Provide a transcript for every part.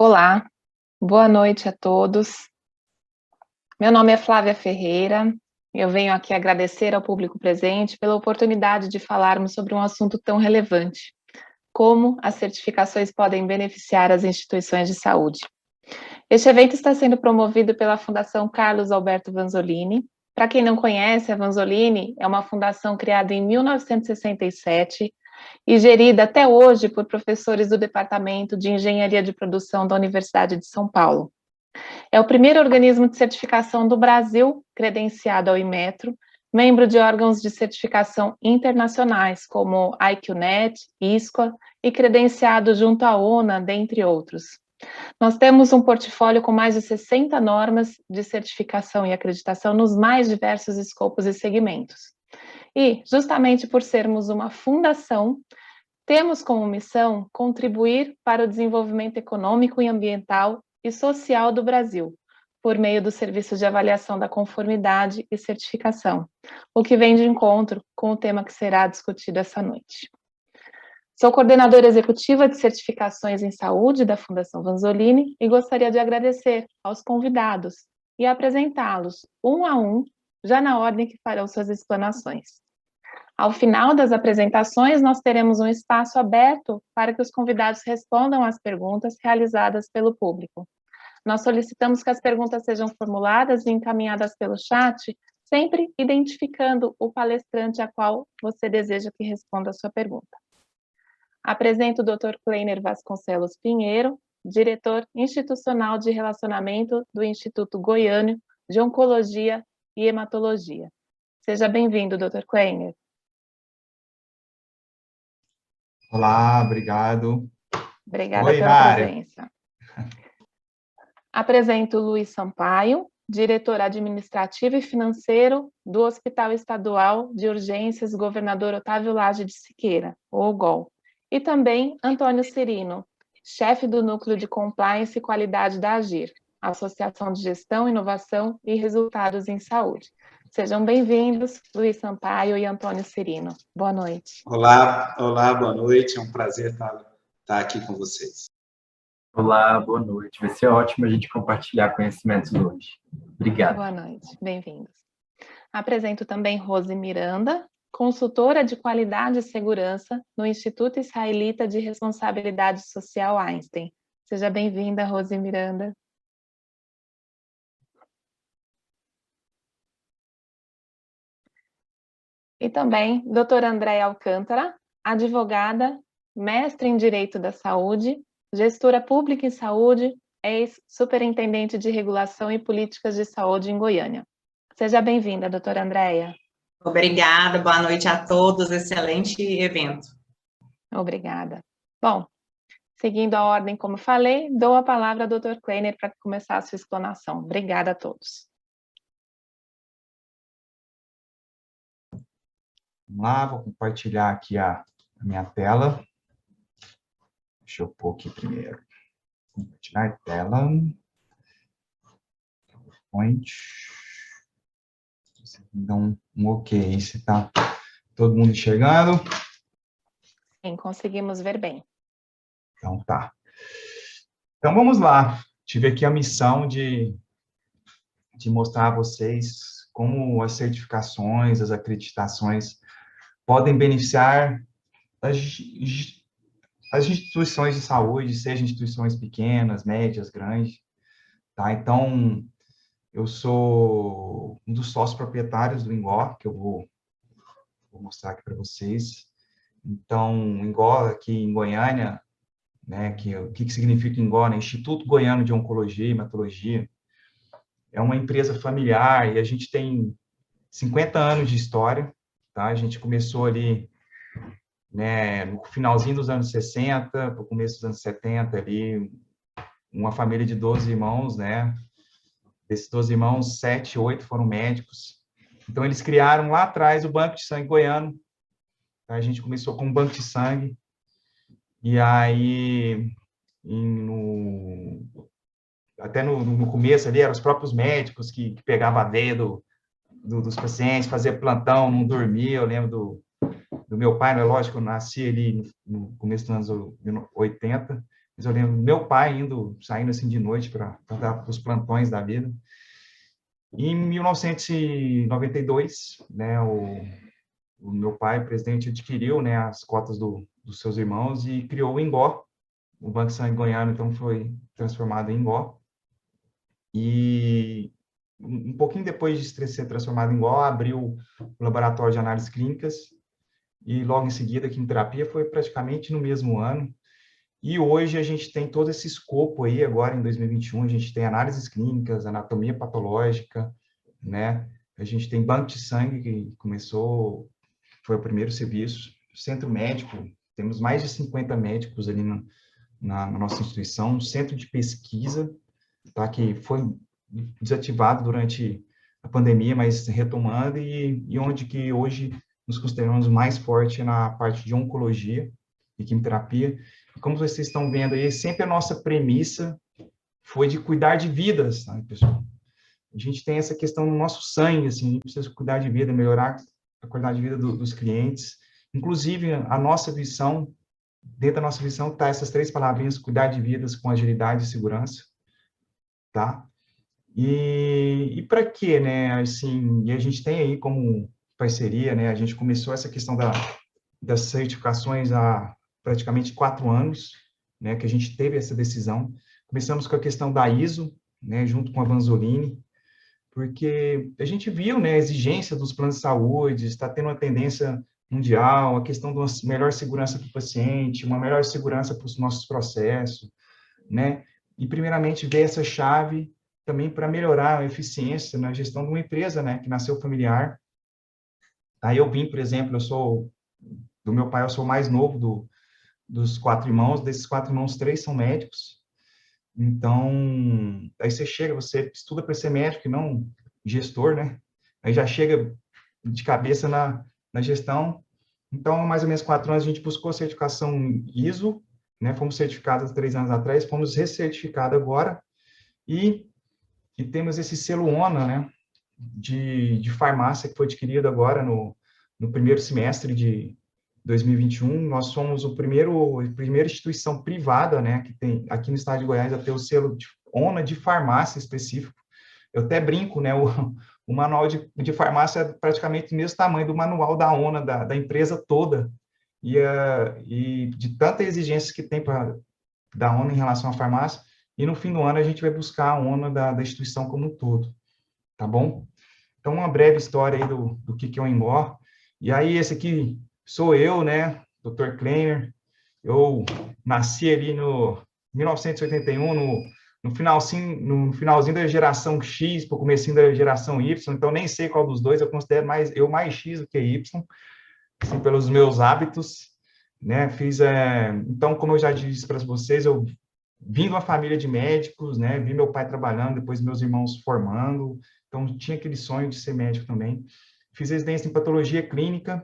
Olá, boa noite a todos. Meu nome é Flávia Ferreira. Eu venho aqui agradecer ao público presente pela oportunidade de falarmos sobre um assunto tão relevante, como as certificações podem beneficiar as instituições de saúde. Este evento está sendo promovido pela Fundação Carlos Alberto Vanzolini. Para quem não conhece, a Vanzolini é uma fundação criada em 1967 e gerida até hoje por professores do Departamento de Engenharia de Produção da Universidade de São Paulo. É o primeiro organismo de certificação do Brasil credenciado ao Inmetro, membro de órgãos de certificação internacionais, como a IQNet, ISQA, e credenciado junto à ONA, dentre outros. Nós temos um portfólio com mais de 60 normas de certificação e acreditação nos mais diversos escopos e segmentos. E, justamente por sermos uma fundação, temos como missão contribuir para o desenvolvimento econômico e ambiental e social do Brasil, por meio do serviço de avaliação da conformidade e certificação, o que vem de encontro com o tema que será discutido essa noite. Sou coordenadora executiva de certificações em saúde da Fundação Vanzolini e gostaria de agradecer aos convidados e apresentá-los um a um, já na ordem que farão suas explanações. Ao final das apresentações, nós teremos um espaço aberto para que os convidados respondam às perguntas realizadas pelo público. Nós solicitamos que as perguntas sejam formuladas e encaminhadas pelo chat, sempre identificando o palestrante a qual você deseja que responda a sua pergunta. Apresento o Dr. Kleiner Vasconcelos Pinheiro, diretor institucional de relacionamento do Instituto Goiano de Oncologia e Hematologia. Seja bem-vindo, Dr. Kleiner. Olá, obrigado. Obrigada pela presença. Apresento o Luiz Sampaio, diretor administrativo e financeiro do Hospital Estadual de Urgências Governador Otávio Lage de Siqueira, o OGOL, e também Antônio Cirino, chefe do Núcleo de Compliance e Qualidade da AGIR, Associação de Gestão, Inovação e Resultados em Saúde. Sejam bem-vindos, Luiz Sampaio e Antônio Cirino. Boa noite. Olá, boa noite. É um prazer estar aqui com vocês. Olá, boa noite. Vai ser ótimo a gente compartilhar conhecimentos hoje. Obrigado. Boa noite, bem-vindos. Apresento também Rose Miranda, consultora de qualidade e segurança no Instituto Israelita de Responsabilidade Social Einstein. Seja bem-vinda, Rose Miranda. E também doutora Andréia Alcântara, advogada, mestre em Direito da Saúde, gestora pública em saúde, ex-superintendente de regulação e políticas de saúde em Goiânia. Seja bem-vinda, doutora Andréia. Obrigada, boa noite a todos, excelente evento. Obrigada. Bom, seguindo a ordem como falei, dou a palavra ao Dr. Kleiner para começar a sua explanação. Obrigada a todos. Vamos lá, vou compartilhar aqui a minha tela. Deixa eu pôr aqui primeiro. Compartilhar a tela. PowerPoint. Vocês me dão um ok, se está todo mundo enxergando. Sim, conseguimos ver bem. Então tá. Então vamos lá. Tive aqui a missão de mostrar a vocês como as certificações, as acreditações podem beneficiar as instituições de saúde, seja instituições pequenas, médias, grandes, tá? Então, eu sou um dos sócios proprietários do INGO, que eu vou mostrar aqui para vocês. Então, o INGO aqui em Goiânia, né, o que significa INGO, né? Instituto Goiano de Oncologia e Hematologia, é uma empresa familiar e a gente tem 50 anos de história, tá? A gente começou ali, né, no finalzinho dos anos 60, para o começo dos anos 70, ali, uma família de 12 irmãos, né? Desses 12 irmãos, 7, 8 foram médicos. Então, eles criaram lá atrás o Banco de Sangue Goiano. Tá? A gente começou com um banco de sangue. E aí, até no começo ali, eram os próprios médicos que pegavam a veia dos pacientes, faziam plantão, não dormia. Eu lembro do meu pai, não é lógico, eu nasci ali no começo dos anos 80, Mas eu lembro meu pai saindo assim de noite para dar os plantões da vida. E em 1992, né, o meu pai, presidente, adquiriu, né, as cotas dos seus irmãos e criou o Ingó. O Banco Sangue Goiano, então, foi transformado em Ingó. E um pouquinho depois de ser transformado em Ingó, abriu o laboratório de análises clínicas e logo em seguida a quimioterapia, foi praticamente no mesmo ano. E hoje a gente tem todo esse escopo aí, agora em 2021, a gente tem análises clínicas, anatomia patológica, né? A gente tem banco de sangue, que foi o primeiro serviço, centro médico, temos mais de 50 médicos ali na nossa instituição, um centro de pesquisa, tá? Que foi desativado durante a pandemia, mas retomando, e onde que hoje nos consideramos mais forte na parte de oncologia e quimioterapia. Como vocês estão vendo aí, sempre a nossa premissa foi de cuidar de vidas, sabe, pessoal? A gente tem essa questão no nosso sangue, assim, a gente precisa cuidar de vida, melhorar a qualidade de vida dos clientes. Inclusive, a nossa visão, dentro da nossa visão, está essas 3 palavrinhas: cuidar de vidas com agilidade e segurança, tá? E para quê, né? Assim, e a gente tem aí como parceria, né? A gente começou essa questão das certificações há praticamente 4 anos, né? Que a gente teve essa decisão. Começamos com a questão da ISO, né? Junto com a Vanzolini, porque a gente viu, né? A exigência dos planos de saúde, está tendo uma tendência mundial, a questão de uma melhor segurança para o paciente, uma melhor segurança para os nossos processos, né? E, primeiramente, ver essa chave também para melhorar a eficiência na gestão de uma empresa, né, que nasceu familiar. Aí eu vim, por exemplo, do meu pai, eu sou o mais novo dos 4 irmãos, desses 4 irmãos, 3 são médicos. Então, aí você estuda para ser médico e não gestor, né? Aí já chega de cabeça na gestão. Então, mais ou menos 4 anos, a gente buscou a certificação ISO, né? Fomos certificados 3 anos atrás, fomos recertificados agora, e temos esse selo ONA, né, de farmácia, que foi adquirido agora no primeiro semestre de 2021. Nós somos a primeira instituição privada, né, que tem aqui no estado de Goiás a ter o selo ONA de farmácia específico. Eu até brinco, né, o manual de farmácia é praticamente o mesmo tamanho do manual da ONA, da empresa toda, e de tanta exigência que tem da ONA em relação à farmácia. E no fim do ano a gente vai buscar a ONA da instituição como um todo, tá bom? Então, uma breve história aí do que é o Ingó. E aí, esse aqui sou eu, né, Dr. Kleiner. Eu nasci ali no 1981, no finalzinho da geração X, para o comecinho da geração Y, então nem sei qual dos dois, eu considero mais X do que Y, assim, pelos meus hábitos, né? Então, como eu já disse para vocês, eu vim de uma família de médicos, né? Vi meu pai trabalhando, depois meus irmãos formando, então tinha aquele sonho de ser médico também. Fiz residência em patologia clínica,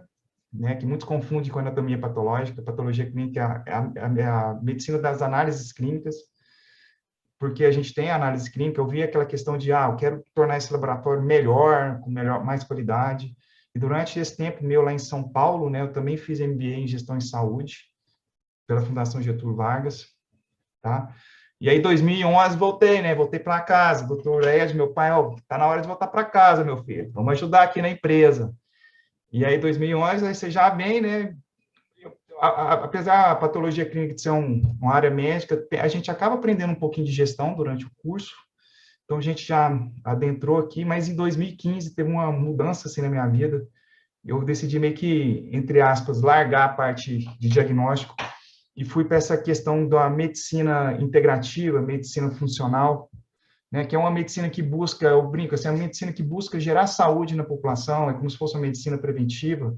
né? Que muitos confundem com anatomia patológica. Patologia clínica é a medicina das análises clínicas, porque a gente tem a análise clínica. Eu vi aquela questão de, eu quero tornar esse laboratório melhor, com mais qualidade. E durante esse tempo meu lá em São Paulo, né? Eu também fiz MBA em gestão em saúde pela Fundação Getúlio Vargas. Tá? E aí, em 2011, voltei, né? Voltei para casa. Doutor Ed, meu pai, tá na hora de voltar para casa, meu filho. Vamos ajudar aqui na empresa. E aí, em 2011, aí você já vem, né? Apesar da patologia clínica de ser uma área médica, a gente acaba aprendendo um pouquinho de gestão durante o curso. Então, a gente já adentrou aqui, mas em 2015 teve uma mudança assim na minha vida. Eu decidi meio que, entre aspas, largar a parte de diagnóstico e fui para essa questão da medicina integrativa, medicina funcional, né, que é uma medicina que busca, eu brinco, assim, é uma medicina que busca gerar saúde na população, é como se fosse uma medicina preventiva,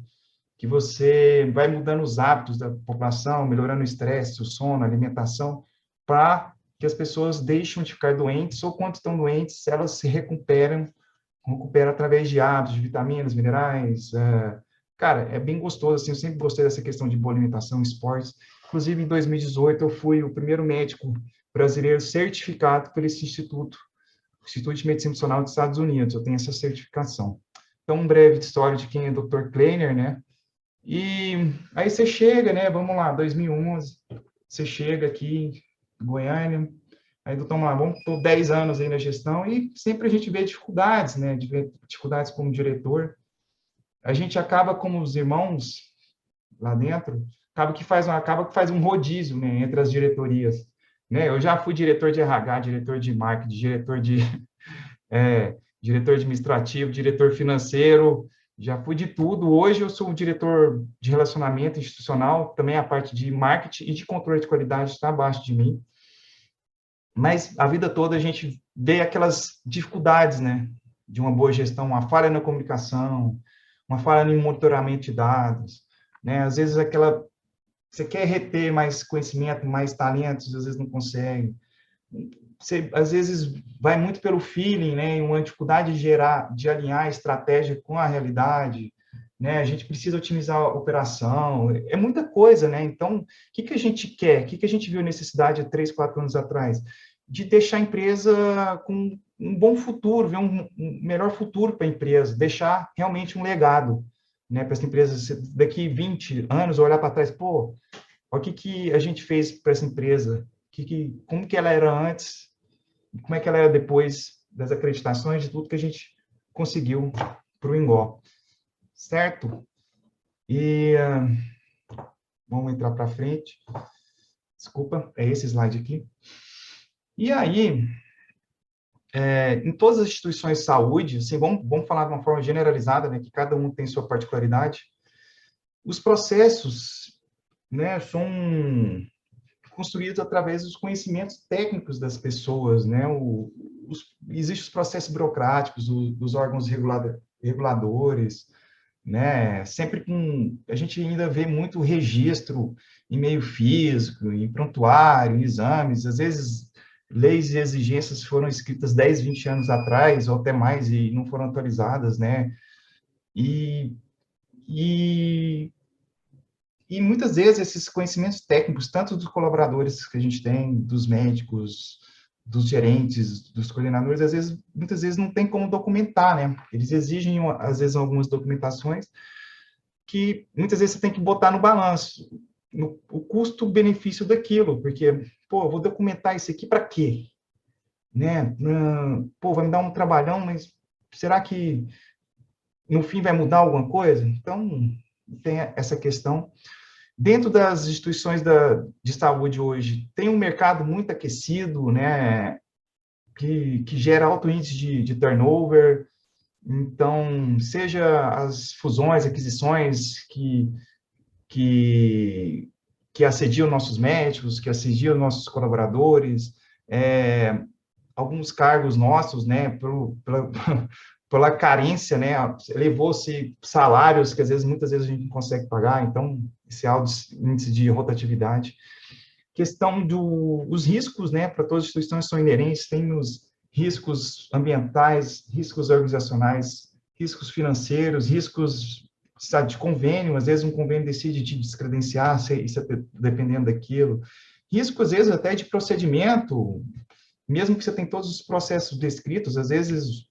que você vai mudando os hábitos da população, melhorando o estresse, o sono, a alimentação, para que as pessoas deixem de ficar doentes, ou quando estão doentes, elas se recuperam através de hábitos, de vitaminas, minerais. Cara, é bem gostoso, assim, eu sempre gostei dessa questão de boa alimentação, esportes. Inclusive, em 2018, eu fui o primeiro médico brasileiro certificado pelo Instituto de Medicina Funcional dos Estados Unidos. Eu tenho essa certificação. Então, um breve história de quem é Dr. Kleiner, né? E aí você chega, né? Vamos lá, 2011, você chega aqui, Goiânia. Aí, doutor Malavon, estou 10 anos aí na gestão e sempre a gente vê dificuldades, né? Dificuldades como diretor. A gente acaba, como os irmãos lá dentro, acaba que faz um rodízio, né, entre as diretorias. Né? Eu já fui diretor de RH, diretor de marketing, diretor administrativo, diretor financeiro, já fui de tudo. Hoje eu sou um diretor de relacionamento institucional, também a parte de marketing e de controle de qualidade está abaixo de mim. Mas a vida toda a gente vê aquelas dificuldades, né, de uma boa gestão, uma falha na comunicação, uma falha no monitoramento de dados, né? Às vezes você quer reter mais conhecimento, mais talentos, às vezes não consegue. Você, às vezes, vai muito pelo feeling, né? Uma dificuldade de alinhar a estratégia com a realidade, né? A gente precisa otimizar a operação, é muita coisa, né? Então, o que a gente quer? O que a gente viu necessidade há 3, 4 anos atrás? De deixar a empresa com um bom futuro, ver um melhor futuro para a empresa, deixar realmente um legado, né, para essa empresa. Daqui 20 anos, olhar para trás, pô, olha o que a gente fez para essa empresa, como que ela era antes, como é que ela era depois das acreditações, de tudo que a gente conseguiu para o Ingó, certo? E vamos entrar para frente. Desculpa, é esse slide aqui. E aí, em todas as instituições de saúde, assim, vamos falar de uma forma generalizada, né, que cada um tem sua particularidade, os processos, né, são construídos através dos conhecimentos técnicos das pessoas, né, existem os processos burocráticos dos órgãos reguladores, né, sempre a gente ainda vê muito registro em meio físico, em prontuário, em exames, às vezes leis e exigências foram escritas 10, 20 anos atrás, ou até mais, e não foram atualizadas, né? E muitas vezes esses conhecimentos técnicos, tanto dos colaboradores que a gente tem, dos médicos, dos gerentes, dos coordenadores, muitas vezes não tem como documentar, né? Eles exigem, às vezes, algumas documentações que muitas vezes você tem que botar no balanço, o custo-benefício daquilo, porque, pô, eu vou documentar isso aqui para quê? Né? Pô, vai me dar um trabalhão, mas será que no fim vai mudar alguma coisa? Então, tem essa questão. Dentro das instituições de saúde hoje, tem um mercado muito aquecido, né? Que gera alto índice de turnover. Então, seja as fusões, aquisições que assediam nossos médicos, que assediam nossos colaboradores, alguns cargos nossos, né, pela carência, né, levou-se salários que, muitas vezes, a gente não consegue pagar, então, esse alto índice de rotatividade. Questão dos riscos, né, para todas as instituições são inerentes, tem os riscos ambientais, riscos organizacionais, riscos financeiros, riscos de convênio, às vezes um convênio decide te descredenciar, isso dependendo daquilo. Risco, às vezes, até de procedimento, mesmo que você tenha todos os processos descritos, às vezes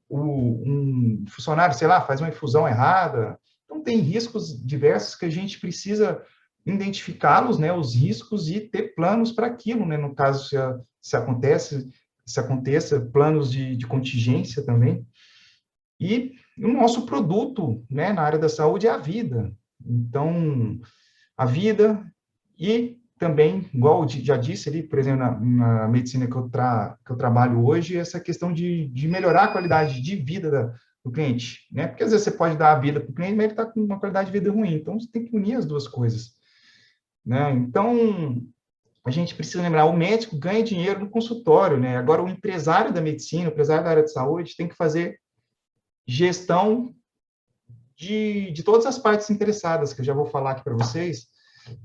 um funcionário, sei lá, faz uma infusão errada. Então, tem riscos diversos que a gente precisa identificá-los, né, os riscos, e ter planos para aquilo, né, no caso, se aconteça, planos de contingência também. E o nosso produto, né, na área da saúde é a vida. Então, a vida e também, igual eu já disse ali, por exemplo, na medicina que eu trabalho hoje, essa questão de melhorar a qualidade de vida do cliente, né? Porque às vezes você pode dar a vida para o cliente, mas ele está com uma qualidade de vida ruim. Então, você tem que unir as duas coisas, né? Então, a gente precisa lembrar, o médico ganha dinheiro no consultório, né? Agora, o empresário da medicina, o empresário da área de saúde, tem que fazer gestão de todas as partes interessadas, que eu já vou falar aqui para vocês,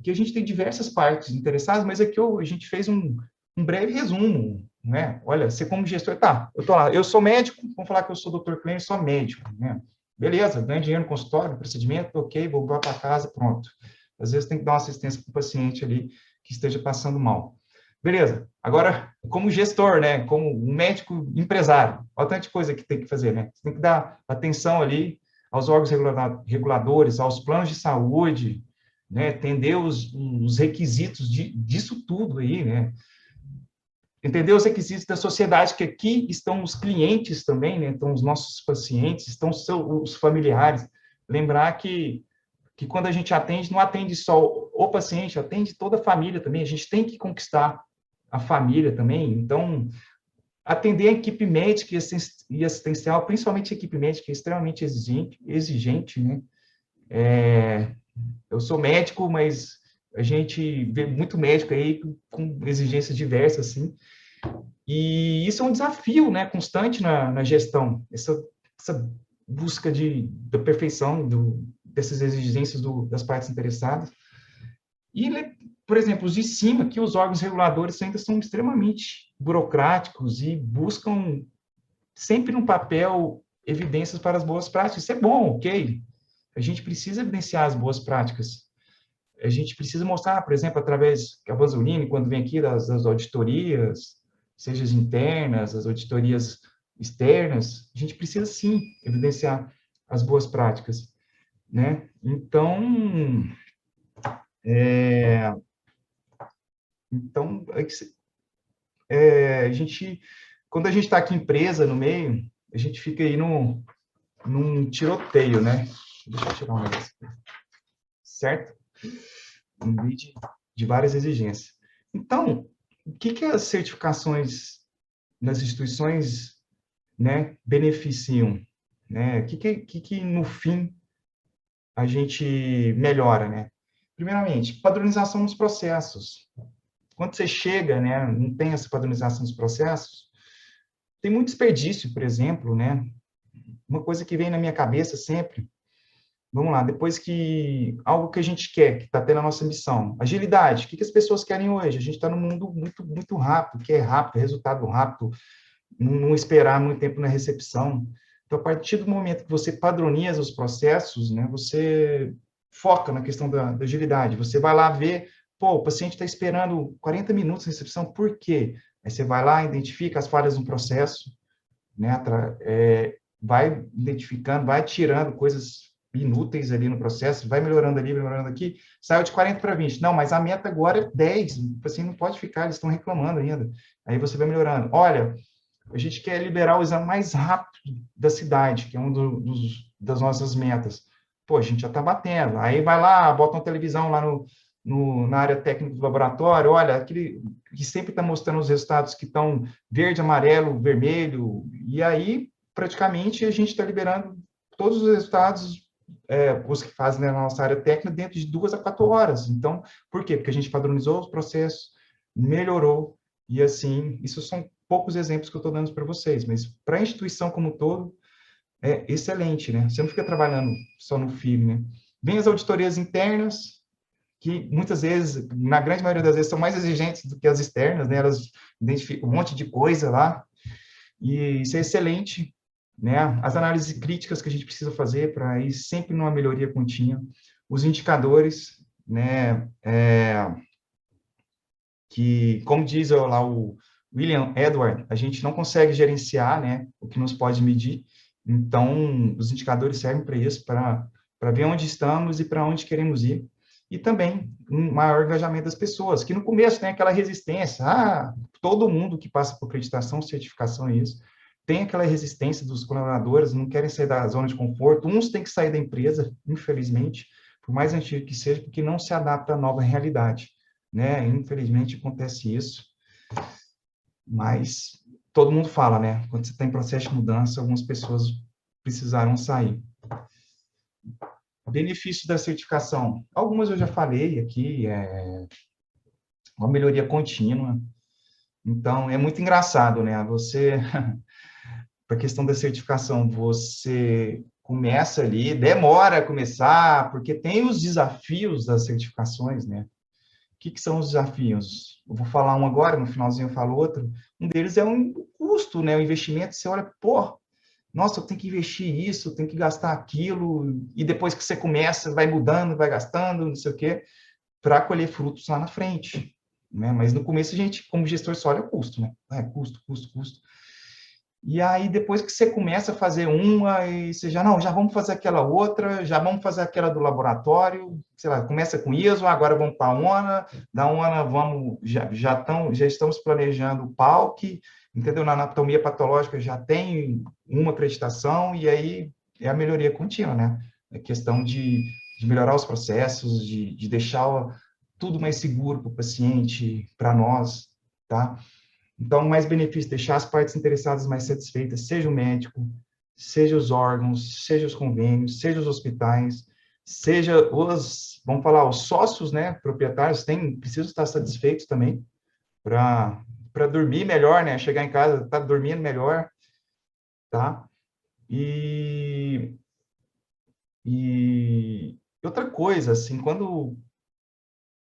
que a gente tem diversas partes interessadas, mas aqui a gente fez um breve resumo, né? Olha, você como gestor, tá, eu tô lá, eu sou médico, vamos falar que eu sou doutor Clênio, sou médico, né? Beleza, ganho dinheiro no consultório, procedimento, ok, vou para casa, pronto. Às vezes tem que dar uma assistência para o paciente ali que esteja passando mal. Beleza, agora, como gestor, né, como um médico empresário, olha tanta coisa que tem que fazer, né? Você tem que dar atenção ali aos órgãos reguladores, aos planos de saúde, né? Entender os requisitos disso tudo aí, né? Entender os requisitos da sociedade, que aqui estão os clientes também, né? Estão os nossos pacientes, estão os familiares. Lembrar que quando a gente atende, não atende só o paciente, atende toda a família também. A gente tem que conquistar a família também. Então, atender a equipe médica e assistencial, principalmente a equipe médica, é extremamente exigente, né? Eu sou médico, mas a gente vê muito médico aí com exigências diversas, assim. E isso é um desafio, né, constante na gestão, essa busca da perfeição dessas exigências das partes interessadas. E, por exemplo, os de cima, que os órgãos reguladores ainda são extremamente burocráticos e buscam sempre no papel evidências para as boas práticas. Isso é bom, ok? A gente precisa evidenciar as boas práticas. A gente precisa mostrar, por exemplo, através que a Vanzolini, quando vem aqui das auditorias, seja as internas, as auditorias externas, a gente precisa, sim, evidenciar as boas práticas, né? Então, a gente, quando a gente está aqui em empresa, no meio, a gente fica aí num tiroteio, né? Deixa eu tirar um negócio aqui. Certo? Um meio de várias exigências. Então, o que as certificações nas instituições, né, beneficiam? Né? O que no fim, a gente melhora, né? Primeiramente, padronização nos processos. Quando você chega, né, não tem essa padronização dos processos, tem muito desperdício, por exemplo, né? Uma coisa que vem na minha cabeça sempre, vamos lá, depois que algo que a gente quer, que está tendo a nossa missão, agilidade, o que as pessoas querem hoje? A gente está num mundo muito, muito rápido, que é rápido, resultado rápido, não esperar muito tempo na recepção. Então, a partir do momento que você padroniza os processos, né, você foca na questão da agilidade. Você vai lá ver, pô, o paciente está esperando 40 minutos na recepção, por quê? Aí você vai lá, identifica as falhas no processo, né, vai identificando, vai tirando coisas inúteis ali no processo, vai melhorando ali, melhorando aqui, saiu de 40 para 20. Não, mas a meta agora é 10, o paciente não pode ficar, eles estão reclamando ainda. Aí você vai melhorando. Olha, a gente quer liberar o exame mais rápido da cidade, que é das nossas metas. Pô, a gente já está batendo. Aí vai lá, bota uma televisão lá na área técnica do laboratório, olha, aquele que sempre está mostrando os resultados que estão verde, amarelo, vermelho, e aí, praticamente, a gente está liberando todos os resultados, os que fazem na nossa área técnica, dentro de 2 a 4 horas. Então, por quê? Porque a gente padronizou os processos, melhorou, e assim, isso são poucos exemplos que eu estou dando para vocês, mas para a instituição como um todo, é excelente, né? Você não fica trabalhando só no FIV, né? Vem as auditorias internas, que muitas vezes, na grande maioria das vezes, são mais exigentes do que as externas, né? Elas identificam um monte de coisa lá, e isso é excelente, né? As análises críticas que a gente precisa fazer para ir sempre numa melhoria contínua, os indicadores, né? Que, como diz lá o William Edward, a gente não consegue gerenciar, né, o que nos pode medir, então os indicadores servem para isso, para ver onde estamos e para onde queremos ir, e também um maior engajamento das pessoas, que no começo tem aquela resistência, todo mundo que passa por acreditação, certificação e isso, tem aquela resistência dos colaboradores, não querem sair da zona de conforto, uns têm que sair da empresa, infelizmente, por mais antigo que seja, porque não se adapta à nova realidade, né? Infelizmente acontece isso, mas todo mundo fala, né? Quando você está em processo de mudança, algumas pessoas precisaram sair. Benefícios da certificação. Algumas eu já falei aqui, uma melhoria contínua. Então, é muito engraçado, né? Para a questão da certificação, você começa ali, demora a começar, porque tem os desafios das certificações, né? O que são os desafios? Eu vou falar um agora, no finalzinho eu falo outro. Um deles é um custo, né? O investimento, você olha, pô, nossa, eu tenho que investir isso, eu tenho que gastar aquilo, e depois que você começa, vai mudando, vai gastando, não sei o quê, para colher frutos lá na frente, né? Mas no começo a gente, como gestor, só olha o custo, né? Custo, custo, custo. E aí, depois que você começa a fazer uma, e você já, não, já vamos fazer aquela outra, já vamos fazer aquela do laboratório, sei lá, começa com ISO, agora vamos para a ONA, da ONA vamos, já estamos planejando o PALC, entendeu? Na anatomia patológica já tem uma acreditação, e aí é a melhoria contínua, né? É questão de melhorar os processos, de deixar tudo mais seguro para o paciente, para nós, tá? Então, mais benefício, deixar as partes interessadas mais satisfeitas, seja o médico, seja os órgãos, seja os convênios, seja os hospitais, seja vamos falar, os sócios, né, proprietários, precisam estar satisfeitos também, para dormir melhor, né, chegar em casa, tá dormindo melhor, tá? E outra coisa, assim,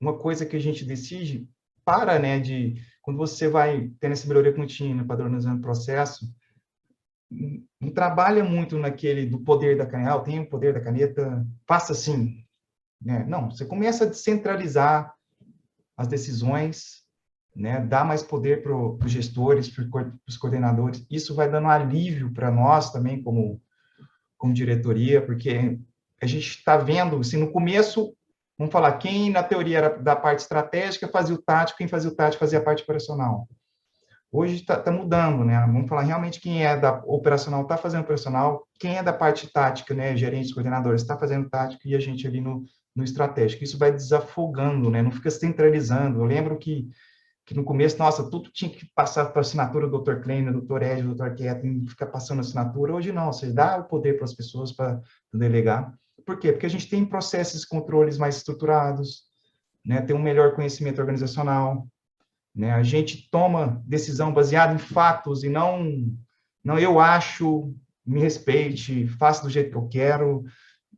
uma coisa que a gente decide, né, quando você vai tendo essa melhoria contínua, padronizando o processo, não trabalha muito do poder da caneta, tem o poder da caneta, faça assim, né? Não, você começa a descentralizar as decisões, né? Dá mais poder para os gestores, para os coordenadores, isso vai dando alívio para nós também, como diretoria, porque a gente está vendo, assim, no começo, vamos falar, quem na teoria era da parte estratégica fazia o tático, quem fazia o tático fazia a parte operacional. Hoje está mudando, né? Vamos falar realmente quem é da operacional está fazendo operacional, quem é da parte tática, né? Gerentes, coordenadores, está fazendo tático e a gente ali no estratégico. Isso vai desafogando, né? Não fica centralizando. Eu lembro que no começo, nossa, tudo tinha que passar para a assinatura do Dr. Kleiner, do Dr. Ed, do Dr. Ketlin, ficar passando assinatura. Hoje não, você dá o poder para as pessoas para delegar. Por quê? Porque a gente tem processos e controles mais estruturados, né? Tem um melhor conhecimento organizacional, né? A gente toma decisão baseada em fatos e não eu acho, me respeite, faça do jeito que eu quero,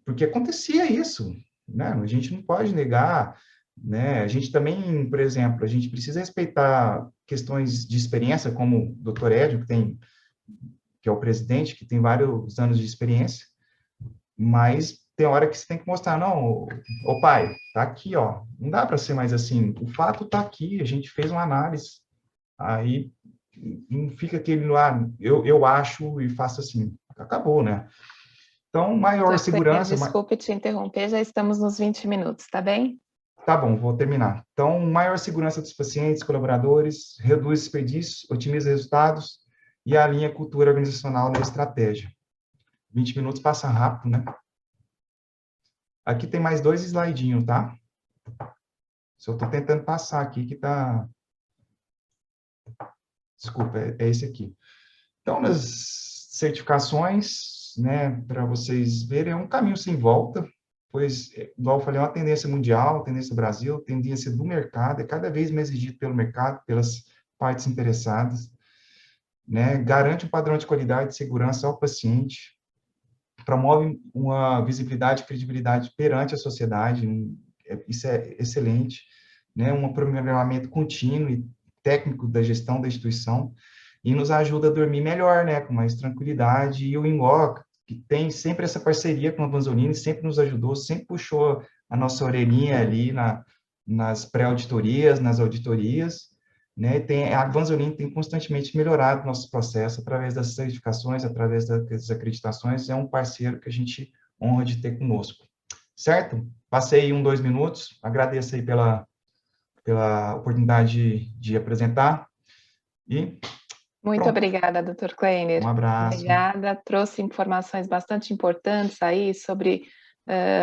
porque acontecia isso, né? A gente não pode negar, né? A gente também, por exemplo, a gente precisa respeitar questões de experiência, como o Dr. Edio, que é o presidente, que tem vários anos de experiência, mas tem hora que você tem que mostrar, não, ô pai, tá aqui, ó, não dá para ser mais assim, o fato tá aqui, a gente fez uma análise, aí não fica aquele lá, eu acho e faço assim, acabou, né? Então, maior segurança... Desculpe te interromper, já estamos nos 20 minutos, tá bem? Tá bom, vou terminar. Então, maior segurança dos pacientes, colaboradores, reduz desperdícios, otimiza resultados e alinha a cultura organizacional na estratégia. 20 minutos passa rápido, né? Aqui tem mais 2 slidinhos, tá? Só estou tentando passar aqui que tá... Desculpa, é esse aqui. Então, nas certificações, né, para vocês verem, é um caminho sem volta, pois, igual eu falei, é uma tendência mundial, tendência Brasil, tendência do mercado, é cada vez mais exigido pelo mercado, pelas partes interessadas, né, garante um padrão de qualidade e segurança ao paciente, promove uma visibilidade e credibilidade perante a sociedade, isso é excelente, né, um aprimoramento contínuo e técnico da gestão da instituição, e nos ajuda a dormir melhor, né, com mais tranquilidade, e o INGOC, que tem sempre essa parceria com a Vanzolini, sempre nos ajudou, sempre puxou a nossa orelhinha ali nas pré-auditorias, nas auditorias, né, a Vanzolini tem constantemente melhorado nossos processos através das certificações, através das acreditações, é um parceiro que a gente honra de ter conosco. Certo? Passei 2 minutos, agradeço aí pela oportunidade de apresentar, e muito pronto. Obrigada, Dr. Kleiner. Um abraço. Obrigada, trouxe informações bastante importantes aí sobre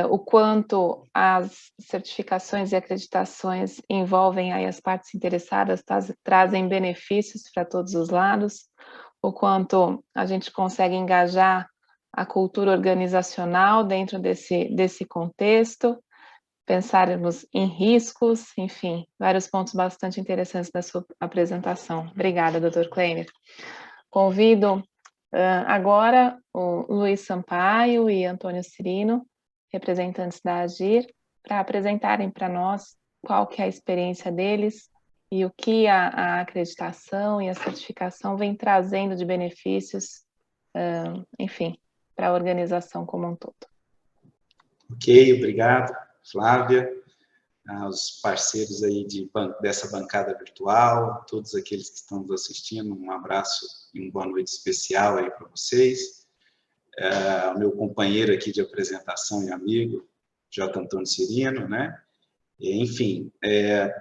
o quanto as certificações e acreditações envolvem aí as partes interessadas, trazem benefícios para todos os lados, o quanto a gente consegue engajar a cultura organizacional dentro desse contexto, pensarmos em riscos, enfim, vários pontos bastante interessantes da sua apresentação. Obrigada, Dr. Kleiner. Convido agora o Luiz Sampaio e Antônio Cirino, representantes da AGIR, para apresentarem para nós qual que é a experiência deles e o que a acreditação e a certificação vem trazendo de benefícios, enfim, para a organização como um todo. Ok, obrigado, Flávia. aos parceiros aí dessa bancada virtual, todos aqueles que estão nos assistindo, um abraço e uma boa noite especial aí para vocês. Meu companheiro aqui de apresentação e amigo, J. Antônio Cirino, né? Enfim,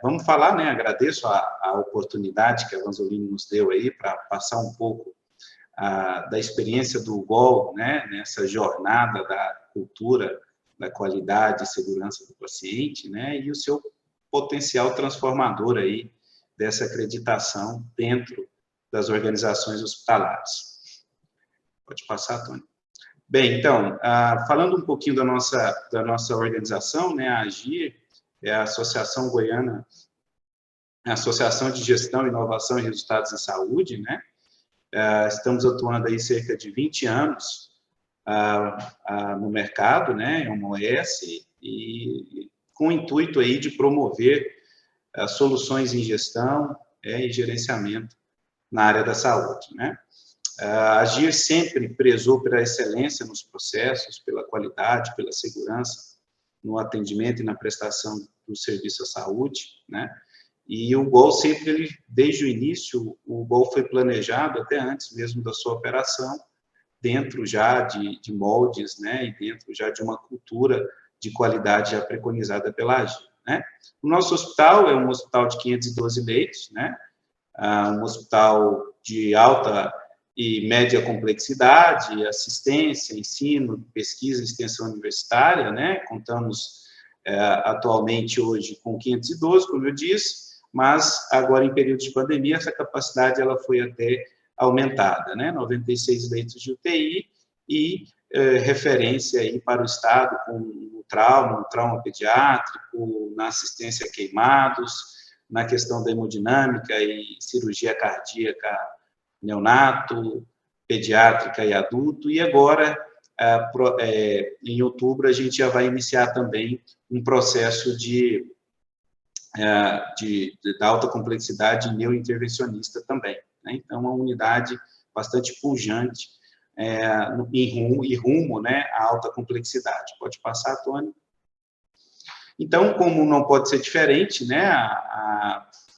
vamos falar, né? Agradeço a oportunidade que a Vanzolini nos deu aí para passar um pouco da experiência do GOL, né? Nessa jornada da cultura, da qualidade e segurança do paciente, né? E o seu potencial transformador aí dessa acreditação dentro das organizações hospitalares. Pode passar, Tony. Bem, então, falando um pouquinho da nossa organização, né? A AGIR é a Associação Goiana, a Associação de Gestão, Inovação e Resultados em Saúde, né? Estamos atuando aí cerca de 20 anos no mercado, né, em uma OS, e com o intuito aí de promover soluções em gestão e gerenciamento na área da saúde, né. A AGIR sempre prezou pela excelência nos processos, pela qualidade, pela segurança no atendimento e na prestação do serviço à saúde, né. E o GOL sempre, desde o início, o GOL foi planejado até antes mesmo da sua operação, dentro já de moldes, né, e dentro já de uma cultura de qualidade já preconizada pela AGIR, né. O nosso hospital é um hospital de 512 leitos, né, um hospital de alta e média complexidade, assistência, ensino, pesquisa e extensão universitária, né, contamos atualmente hoje com 512, como eu disse, mas agora em período de pandemia essa capacidade ela foi até aumentada, né? 96 leitos de UTI e referência aí para o Estado com o trauma pediátrico, na assistência a queimados, na questão da hemodinâmica e cirurgia cardíaca neonato, pediátrica e adulto, e agora, em outubro, a gente já vai iniciar também um processo da alta complexidade neurointervencionista também. Então, uma unidade bastante pujante e rumo, né, à alta complexidade. Pode passar, Tony. Então, como não pode ser diferente, né,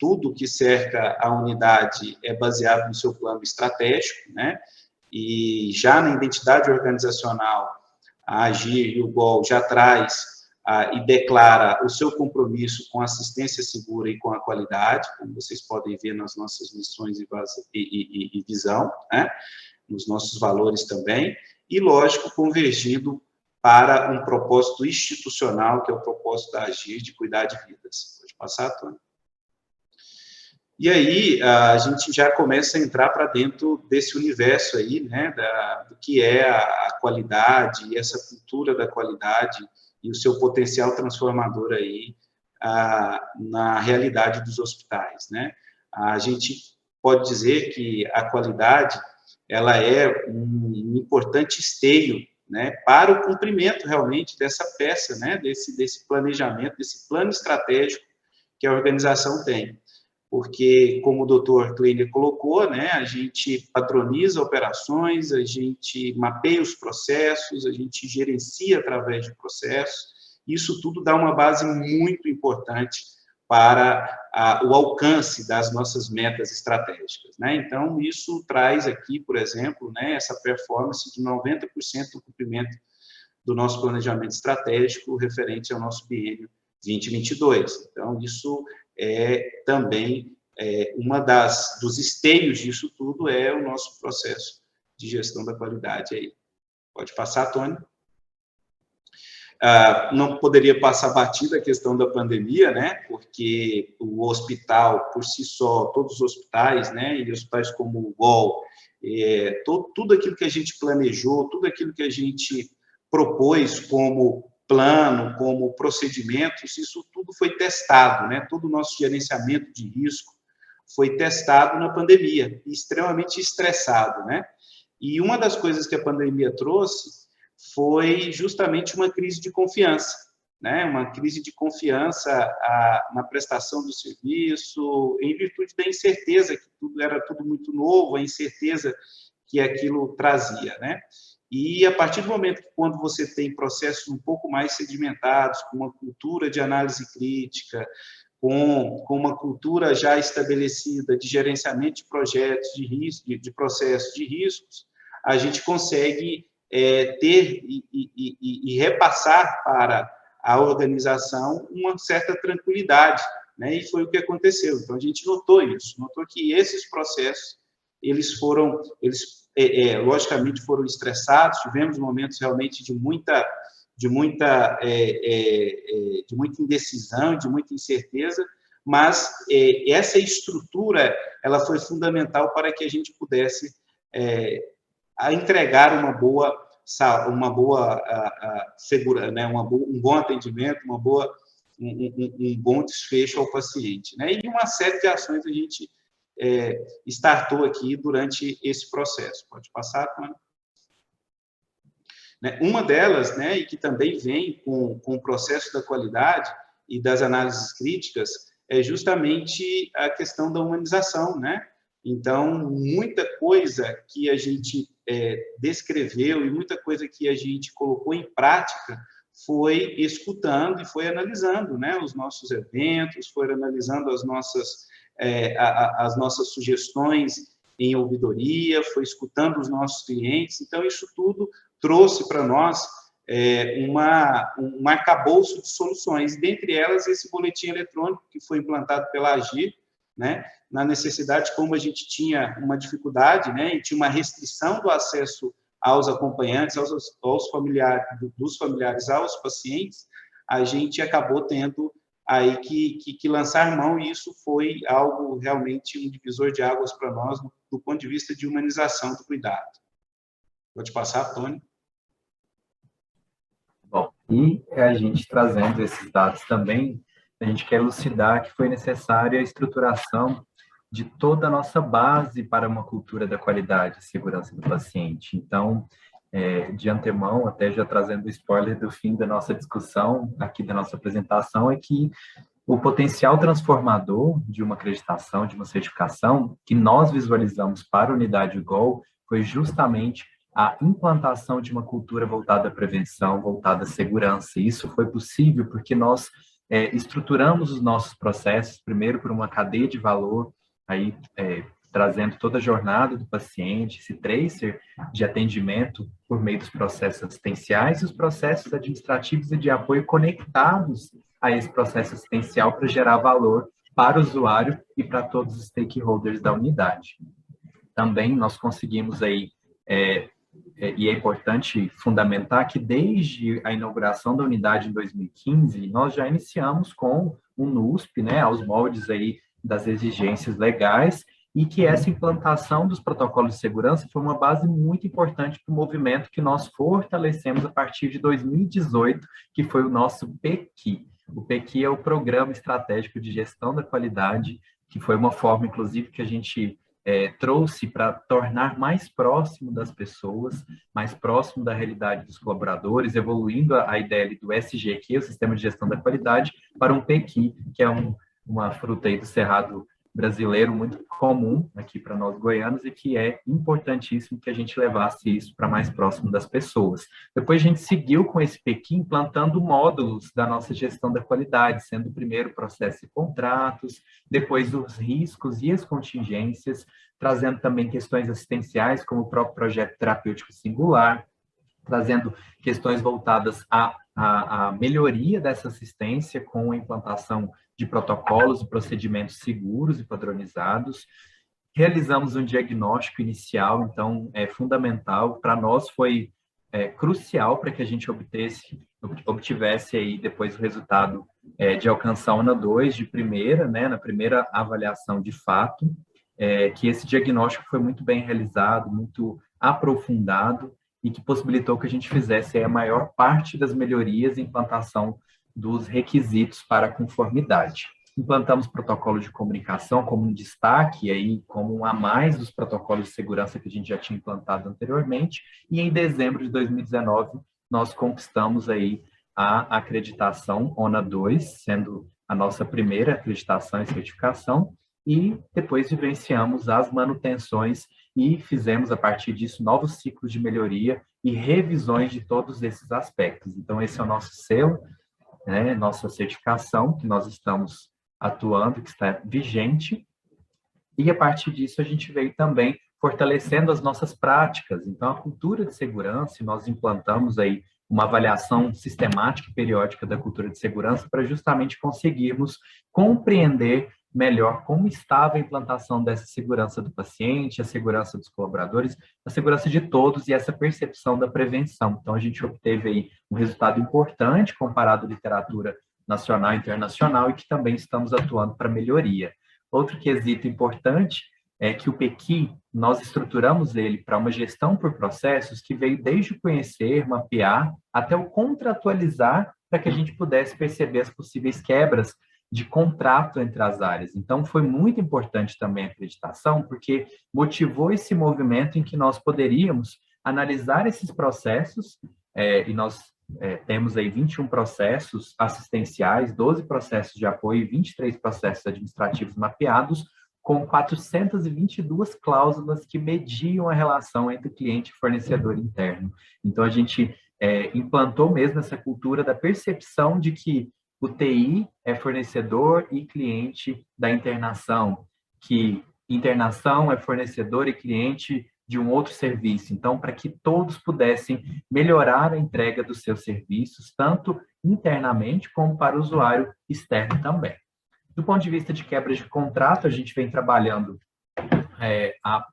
tudo que cerca a unidade é baseado no seu plano estratégico, né, e já na identidade organizacional, a AGIR e o GOL já traz e declara o seu compromisso com a assistência segura e com a qualidade, como vocês podem ver nas nossas missões e visão, né? Nos nossos valores também, e, lógico, convergindo para um propósito institucional, que é o propósito da AGIR de cuidar de vidas. Pode passar, Tony? E aí, a gente já começa a entrar para dentro desse universo aí, né, do que é a qualidade e essa cultura da qualidade e o seu potencial transformador aí na realidade dos hospitais, né? A gente pode dizer que a qualidade, ela é um importante esteio, né, para o cumprimento realmente dessa peça, né, desse planejamento, desse plano estratégico que a organização tem. Porque, como o doutor Kleiner colocou, né, a gente padroniza operações, a gente mapeia os processos, a gente gerencia através de processos, isso tudo dá uma base muito importante para o alcance das nossas metas estratégicas, né? Então, isso traz aqui, por exemplo, né, essa performance de 90% do cumprimento do nosso planejamento estratégico referente ao nosso biênio 2022. Então, isso também uma dos esteios disso tudo é o nosso processo de gestão da qualidade aí. Pode passar, Tony. Não poderia passar batida a questão da pandemia, né? Porque o hospital, por si só, todos os hospitais, né? E hospitais como o GOL, tudo aquilo que a gente planejou, tudo aquilo que a gente propôs como plano, como procedimentos, isso tudo foi testado, né? Todo o nosso gerenciamento de risco foi testado na pandemia, extremamente estressado, né? E uma das coisas que a pandemia trouxe foi justamente uma crise de confiança, né? Uma crise de confiança na prestação do serviço, em virtude da incerteza, que era tudo muito novo, a incerteza que aquilo trazia, né? E a partir do momento que quando você tem processos um pouco mais sedimentados, com uma cultura de análise crítica, com uma cultura já estabelecida de gerenciamento de projetos de risco, de processos de riscos, a gente consegue ter e repassar para a organização uma certa tranquilidade, né? E foi o que aconteceu. Então, a gente notou isso, notou que esses processos, eles logicamente foram estressados, tivemos momentos realmente de muita indecisão, de muita incerteza, mas essa estrutura ela foi fundamental para que a gente pudesse entregar uma boa segurança, né? Um bom atendimento, um bom desfecho ao paciente, né? E uma série de ações a gente startou aqui durante esse processo. Pode passar, Tony? Uma delas, né, e que também vem com o processo da qualidade e das análises críticas, é justamente a questão da humanização, né? Então, muita coisa que a gente descreveu e muita coisa que a gente colocou em prática foi escutando e foi analisando, né, os nossos eventos, foi analisando as nossas sugestões em ouvidoria, foi escutando os nossos clientes. Então, isso tudo trouxe para nós um arcabouço de soluções, dentre elas esse boletim eletrônico que foi implantado pela AGIR, né, na necessidade, como a gente tinha uma dificuldade, né, e tinha uma restrição do acesso aos acompanhantes, aos familiares, dos familiares aos pacientes, a gente acabou tendo aí que lançar mão, e isso foi algo realmente um divisor de águas para nós, do ponto de vista de humanização do cuidado. Pode passar, Tony. Bom, e a gente trazendo esses dados também, a gente quer elucidar que foi necessária a estruturação de toda a nossa base para uma cultura da qualidade e segurança do paciente. Então, de antemão, até já trazendo o spoiler do fim da nossa discussão, aqui da nossa apresentação, é que o potencial transformador de uma acreditação, de uma certificação, que nós visualizamos para a unidade GOL, foi justamente a implantação de uma cultura voltada à prevenção, voltada à segurança. E isso foi possível porque nós estruturamos os nossos processos, primeiro por uma cadeia de valor, aí trazendo toda a jornada do paciente, esse tracer de atendimento por meio dos processos assistenciais e os processos administrativos e de apoio conectados a esse processo assistencial para gerar valor para o usuário e para todos os stakeholders da unidade. Também nós conseguimos aí, e é importante fundamentar que desde a inauguração da unidade em 2015, nós já iniciamos com um NUSP, né, aos moldes aí das exigências legais, e que essa implantação dos protocolos de segurança foi uma base muito importante para o movimento que nós fortalecemos a partir de 2018, que foi o nosso PEQI. O PEQI é o Programa Estratégico de Gestão da Qualidade, que foi uma forma, inclusive, que a gente trouxe para tornar mais próximo das pessoas, mais próximo da realidade dos colaboradores, evoluindo a ideia do SG, que é o Sistema de Gestão da Qualidade, para um PEQI, que é uma fruta aí do Cerrado brasileiro muito comum aqui para nós goianos e que é importantíssimo que a gente levasse isso para mais próximo das pessoas. Depois a gente seguiu com esse PEQI implantando módulos da nossa gestão da qualidade, sendo o primeiro processo de contratos, depois os riscos e as contingências, trazendo também questões assistenciais, como o próprio projeto terapêutico singular, trazendo questões voltadas à melhoria dessa assistência com a implantação de protocolos e procedimentos seguros e padronizados. Realizamos um diagnóstico inicial, então é fundamental, para nós foi crucial para que a gente obtivesse aí depois o resultado de alcançar a ONA 2 de primeira, né, na primeira avaliação de fato, que esse diagnóstico foi muito bem realizado, muito aprofundado, e que possibilitou que a gente fizesse a maior parte das melhorias e implantação dos requisitos para a conformidade. Implantamos protocolos de comunicação como um destaque, aí, como um a mais dos protocolos de segurança que a gente já tinha implantado anteriormente, e em dezembro de 2019 nós conquistamos aí a acreditação ONA 2, sendo a nossa primeira acreditação e certificação, e depois vivenciamos as manutenções e fizemos, a partir disso, novos ciclos de melhoria e revisões de todos esses aspectos. Então, esse é o nosso selo, né, nossa certificação, que nós estamos atuando, que está vigente, e a partir disso a gente veio também fortalecendo as nossas práticas. Então, a cultura de segurança, nós implantamos aí uma avaliação sistemática e periódica da cultura de segurança para justamente conseguirmos compreender melhor como estava a implantação dessa segurança do paciente, a segurança dos colaboradores, a segurança de todos e essa percepção da prevenção. Então, a gente obteve aí um resultado importante comparado à literatura nacional e internacional e que também estamos atuando para melhoria. Outro quesito importante é que o PEQI, nós estruturamos ele para uma gestão por processos que veio desde o conhecer, mapear, até o contratualizar, para que a gente pudesse perceber as possíveis quebras de contrato entre as áreas. Então, foi muito importante também a acreditação, porque motivou esse movimento em que nós poderíamos analisar esses processos, e nós temos aí 21 processos assistenciais, 12 processos de apoio e 23 processos administrativos mapeados, com 422 cláusulas que mediam a relação entre cliente e fornecedor interno. Então, a gente implantou mesmo essa cultura da percepção de que o TI é fornecedor e cliente da internação, que internação é fornecedor e cliente de um outro serviço. Então, para que todos pudessem melhorar a entrega dos seus serviços, tanto internamente como para o usuário externo também. Do ponto de vista de quebra de contrato, a gente vem trabalhando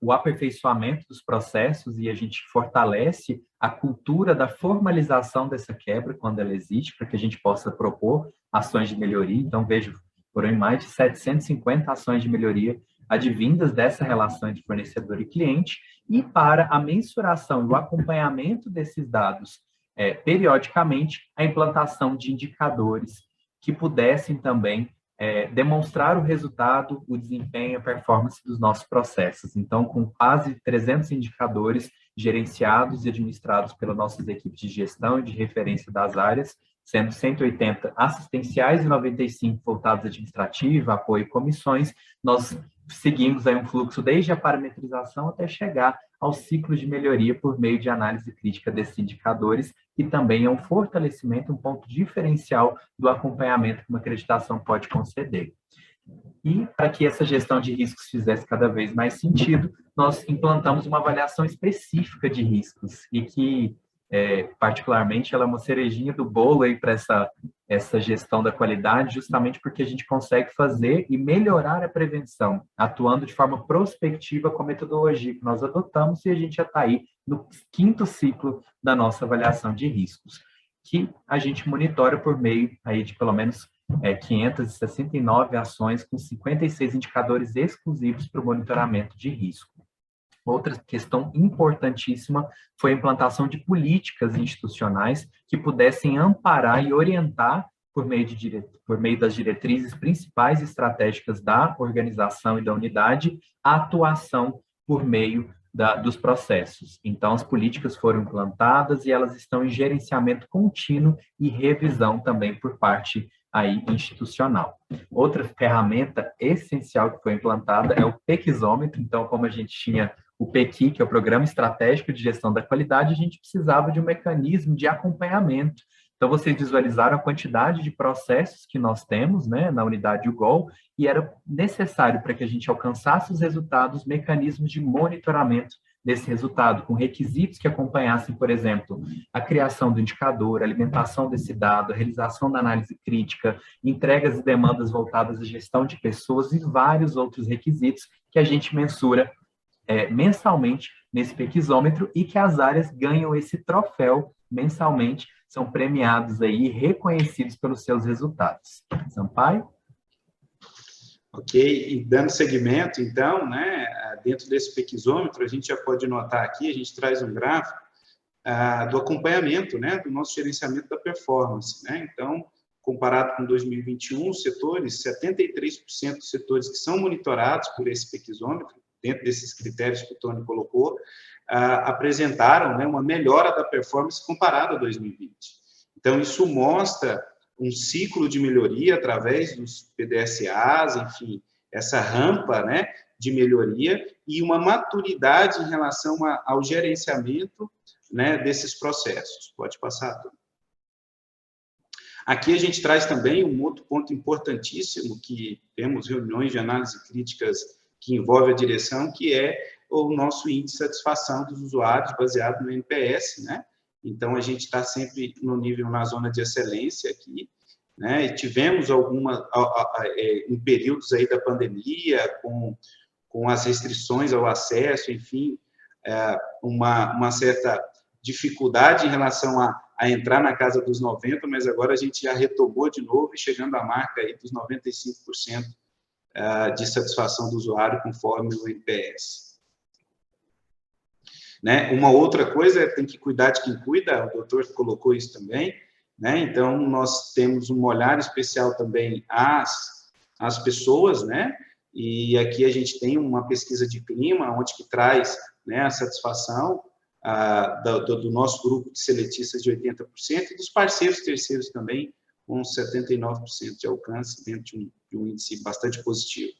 o aperfeiçoamento dos processos e a gente fortalece a cultura da formalização dessa quebra quando ela existe, para que a gente possa propor ações de melhoria. Então, vejo, foram mais de 750 ações de melhoria advindas dessa relação entre fornecedor e cliente, e para a mensuração e o acompanhamento desses dados periodicamente, a implantação de indicadores que pudessem também demonstrar o resultado, o desempenho, a performance dos nossos processos. Então, com quase 300 indicadores gerenciados e administrados pelas nossas equipes de gestão e de referência das áreas, sendo 180 assistenciais e 95 voltados a administrativo, apoio e comissões, nós seguimos aí um fluxo desde a parametrização até chegar ao ciclo de melhoria por meio de análise crítica desses indicadores, e também é um fortalecimento, um ponto diferencial do acompanhamento que uma acreditação pode conceder. E para que essa gestão de riscos fizesse cada vez mais sentido, nós implantamos uma avaliação específica de riscos e que, particularmente, ela é uma cerejinha do bolo aí para essa gestão da qualidade, justamente porque a gente consegue fazer e melhorar a prevenção, atuando de forma prospectiva com a metodologia que nós adotamos, e a gente já está aí no 5º ciclo da nossa avaliação de riscos, que a gente monitora por meio aí de pelo menos 569 ações com 56 indicadores exclusivos para o monitoramento de risco. Outra questão importantíssima foi a implantação de políticas institucionais que pudessem amparar e orientar, por meio das diretrizes principais e estratégicas da organização e da unidade, a atuação por meio dos processos. Então, as políticas foram implantadas e elas estão em gerenciamento contínuo e revisão também por parte aí institucional. Outra ferramenta essencial que foi implantada é o PEQisômetro. Então, como a gente tinha o PEQI, que é o Programa Estratégico de Gestão da Qualidade, a gente precisava de um mecanismo de acompanhamento. Então, vocês visualizaram a quantidade de processos que nós temos, né, na unidade UGOL, e era necessário, para que a gente alcançasse os resultados, mecanismos de monitoramento desse resultado, com requisitos que acompanhassem, por exemplo, a criação do indicador, a alimentação desse dado, a realização da análise crítica, entregas e demandas voltadas à gestão de pessoas e vários outros requisitos que a gente mensura mensalmente nesse PEQisômetro, e que as áreas ganham esse troféu mensalmente, são premiados aí, reconhecidos pelos seus resultados. Sampaio? Ok, e dando seguimento, então, né, dentro desse PEQisômetro, a gente já pode notar aqui, a gente traz um gráfico do acompanhamento, né, do nosso gerenciamento da performance, né? Então, comparado com 2021, os setores, 73% dos setores que são monitorados por esse PEQisômetro, dentro desses critérios que o Tony colocou, apresentaram, né, uma melhora da performance comparada a 2020. Então, isso mostra um ciclo de melhoria através dos PDSAs, enfim, essa rampa, né, de melhoria, e uma maturidade em relação ao gerenciamento né, desses processos. Pode passar, Tony. Aqui a gente traz também um outro ponto importantíssimo, que temos reuniões de análise críticas que envolve a direção, que é o nosso índice de satisfação dos usuários baseado no NPS, né? Então, a gente está sempre no nível, na zona de excelência aqui, né? E tivemos em períodos aí da pandemia, com as restrições ao acesso, enfim, uma certa dificuldade em relação a entrar na casa dos 90%, mas agora a gente já retomou de novo e chegando à marca aí dos 95% de satisfação do usuário conforme o NPS. Né? Uma outra coisa é tem que cuidar de quem cuida, o doutor colocou isso também, né? Então, nós temos um olhar especial também às pessoas, né? E aqui a gente tem uma pesquisa de clima, onde que traz, né, a satisfação do nosso grupo de seletistas de 80% e dos parceiros terceiros também, com 79% de alcance dentro de um índice bastante positivo.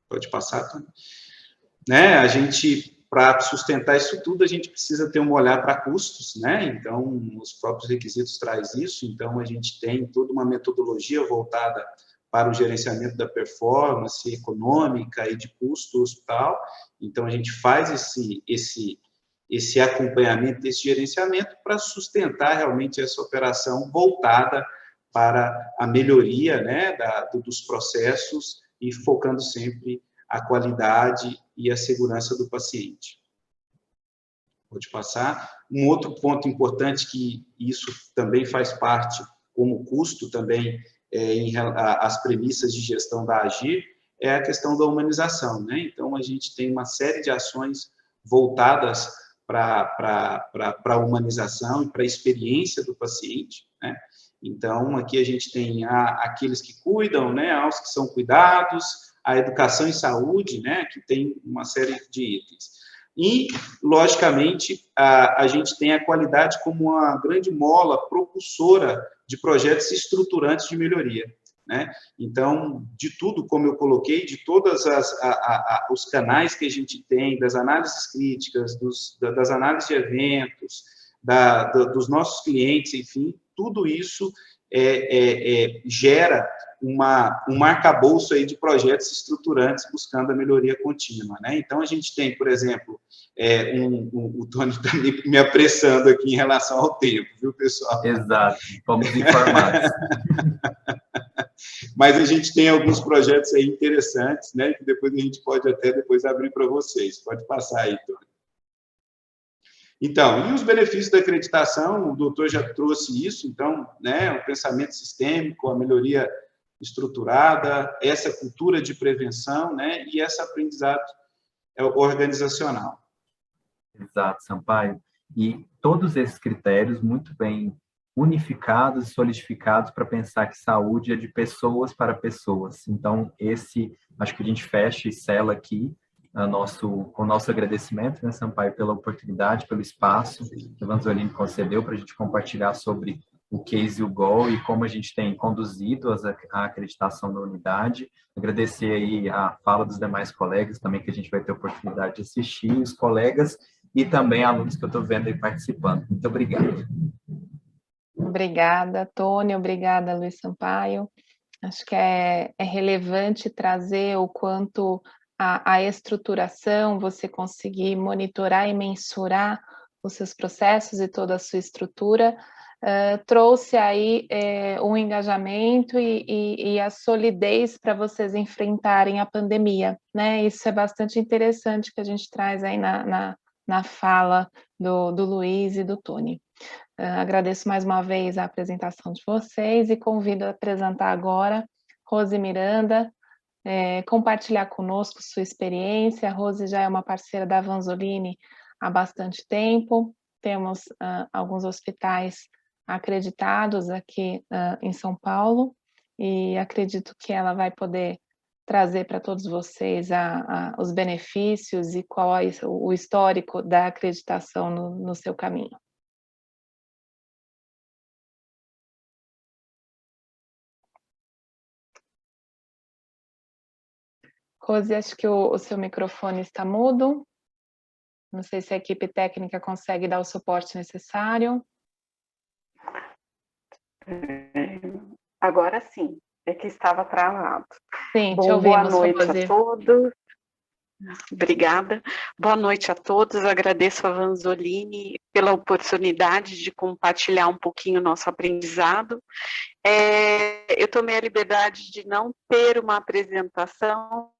Pode passar, Tony. Né, a gente, para sustentar isso tudo, a gente precisa ter um olhar para custos, né? Então, os próprios requisitos traz isso, então a gente tem toda uma metodologia voltada para o gerenciamento da performance econômica e de custo do hospital. Então, a gente faz esse acompanhamento, esse gerenciamento para sustentar realmente essa operação voltada para a melhoria, né, dos processos e focando sempre a qualidade e a segurança do paciente. Pode passar. Um outro ponto importante, que isso também faz parte, como custo também, as premissas de gestão da AGIR, é a questão da humanização, né? Então, a gente tem uma série de ações voltadas para a humanização e para a experiência do paciente, né? Então, aqui a gente tem aqueles que cuidam, né, aos que são cuidados, a educação e saúde, né, que tem uma série de itens. E, logicamente, a gente tem a qualidade como uma grande mola propulsora de projetos estruturantes de melhoria, né? Então, de tudo, como eu coloquei, de todos os canais que a gente tem, das análises críticas, das análises de eventos, dos nossos clientes, enfim, tudo isso gera um arcabouço aí de projetos estruturantes buscando a melhoria contínua, né? Então, a gente tem, por exemplo, o Tony está me apressando aqui em relação ao tempo, viu, pessoal? Exato, vamos informados. Mas a gente tem alguns projetos aí interessantes, né, que depois a gente pode até depois abrir para vocês. Pode passar aí, Tony. Então, e os benefícios da acreditação, o doutor já trouxe isso, então, né, o pensamento sistêmico, a melhoria estruturada, essa cultura de prevenção, né, e esse aprendizado organizacional. Exato, Sampaio. E todos esses critérios muito bem unificados e solidificados para pensar que saúde é de pessoas para pessoas. Então, acho que a gente fecha e sela aqui com o nosso agradecimento, né, Sampaio, pela oportunidade, pelo espaço que a Vanzolini concedeu para a gente compartilhar sobre o case e o goal e como a gente tem conduzido a acreditação da unidade. Agradecer aí a fala dos demais colegas também, que a gente vai ter oportunidade de assistir, os colegas e também alunos que eu estou vendo aí participando. Muito obrigado. Obrigada, Tony. Obrigada, Luiz Sampaio. Acho que é relevante trazer o quanto a estruturação, você conseguir monitorar e mensurar os seus processos e toda a sua estrutura, trouxe aí um engajamento e a solidez para vocês enfrentarem a pandemia, né? Isso é bastante interessante que a gente traz aí na fala do Luiz e do Tony. Agradeço mais uma vez a apresentação de vocês e convido a apresentar agora Rose Miranda, compartilhar conosco sua experiência. A Rose já é uma parceira da Vanzolini há bastante tempo, temos alguns hospitais acreditados aqui em São Paulo, e acredito que ela vai poder trazer para todos vocês os benefícios e qual é o histórico da acreditação no seu caminho. Rose, acho que o seu microfone está mudo. Não sei se a equipe técnica consegue dar o suporte necessário. Agora sim, é que estava travado. Sim, te Bom, boa ouvimos, noite a Rose. todos. Obrigada. Boa noite a todos. Agradeço a Vanzolini pela oportunidade de compartilhar um pouquinho o nosso aprendizado. Eu tomei a liberdade de não ter uma apresentação,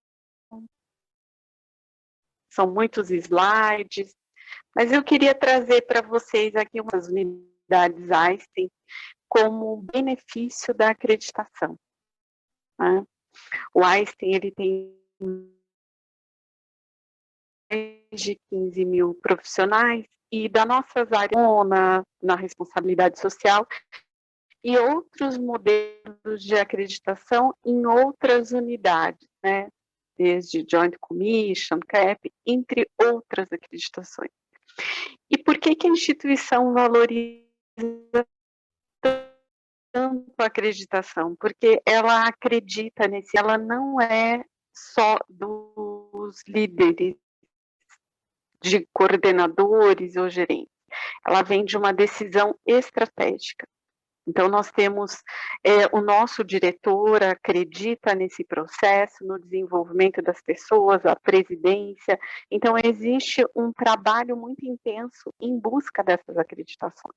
são muitos slides, mas eu queria trazer para vocês aqui umas unidades Einstein como benefício da acreditação, né? O Einstein, ele tem mais de 15 mil profissionais e das nossas áreas na responsabilidade social e outros modelos de acreditação em outras unidades, né? Desde Joint Commission, CAP, entre outras acreditações. E por que a instituição valoriza tanto a acreditação? Porque ela acredita nesse, ela não é só dos líderes, de coordenadores ou gerentes, ela vem de uma decisão estratégica. Então, nós temos, o nosso diretor acredita nesse processo, no desenvolvimento das pessoas, a presidência. Então, existe um trabalho muito intenso em busca dessas acreditações.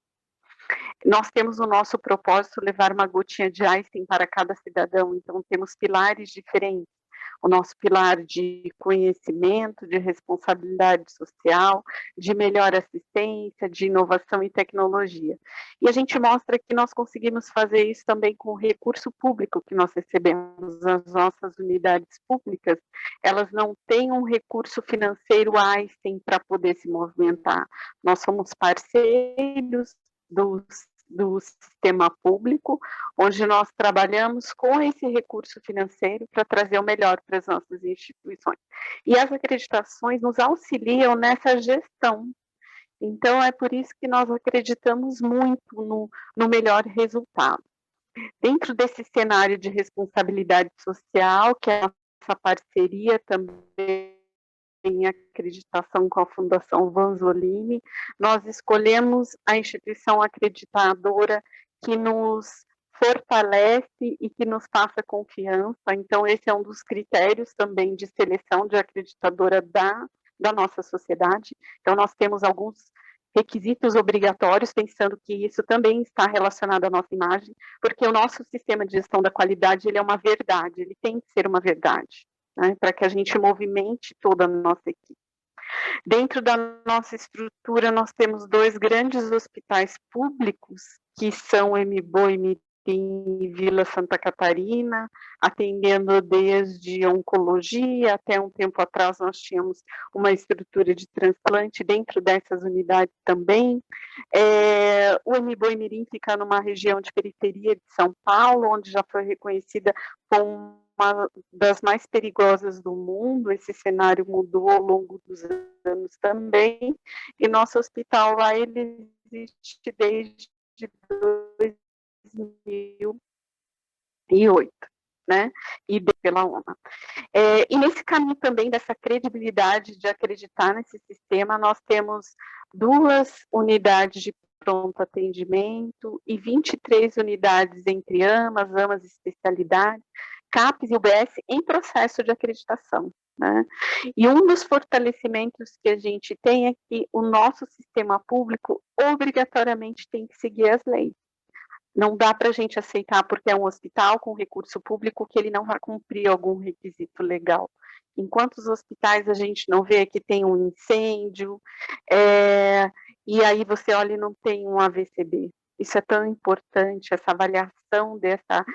Nós temos o nosso propósito, levar uma gotinha de Einstein para cada cidadão. Então, temos pilares diferentes. O nosso pilar de conhecimento, de responsabilidade social, de melhor assistência, de inovação e tecnologia. E a gente mostra que nós conseguimos fazer isso também com o recurso público que nós recebemos. As nossas unidades públicas, elas não têm um recurso financeiro Einstein para poder se movimentar. Nós somos parceiros do sistema público, onde nós trabalhamos com esse recurso financeiro para trazer o melhor para as nossas instituições. E as acreditações nos auxiliam nessa gestão. Então, é por isso que nós acreditamos muito no melhor resultado. Dentro desse cenário de responsabilidade social, que é a nossa parceria também em acreditação com a Fundação Vanzolini, nós escolhemos a instituição acreditadora que nos fortalece e que nos passa confiança. Então, esse é um dos critérios também de seleção de acreditadora da nossa sociedade. Então, nós temos alguns requisitos obrigatórios, pensando que isso também está relacionado à nossa imagem, porque o nosso sistema de gestão da qualidade, ele é uma verdade, ele tem que ser uma verdade, né, para que a gente movimente toda a nossa equipe. Dentro da nossa estrutura, nós temos 2 grandes hospitais públicos, que são o Mboimirim e Vila Santa Catarina, atendendo desde oncologia, até um tempo atrás nós tínhamos uma estrutura de transplante dentro dessas unidades também. O Mboimirim fica numa região de periferia de São Paulo, onde já foi reconhecida como uma das mais perigosas do mundo. Esse cenário mudou ao longo dos anos também, e nosso hospital lá, ele existe desde 2008, né, e pela ONU. E nesse caminho também dessa credibilidade de acreditar nesse sistema, nós temos 2 unidades de pronto atendimento e 23 unidades entre AMAs especialidade, CAPES e UBS em processo de acreditação, né? E um dos fortalecimentos que a gente tem é que o nosso sistema público obrigatoriamente tem que seguir as leis. Não dá para a gente aceitar, porque é um hospital com recurso público, que ele não vai cumprir algum requisito legal. Enquanto os hospitais a gente não vê que tem um incêndio, e aí você olha e não tem um AVCB. Isso é tão importante, essa avaliação dessa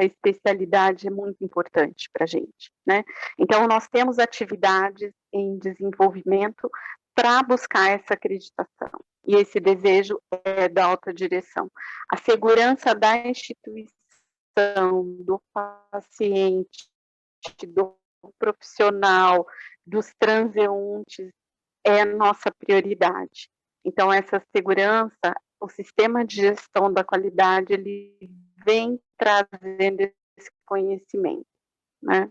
especialidade é muito importante para a gente, né? Então, nós temos atividades em desenvolvimento para buscar essa acreditação. E esse desejo é da alta direção. A segurança da instituição, do paciente, do profissional, dos transeuntes, é a nossa prioridade. Então, essa segurança, o sistema de gestão da qualidade, ele vem trazendo esse conhecimento, né?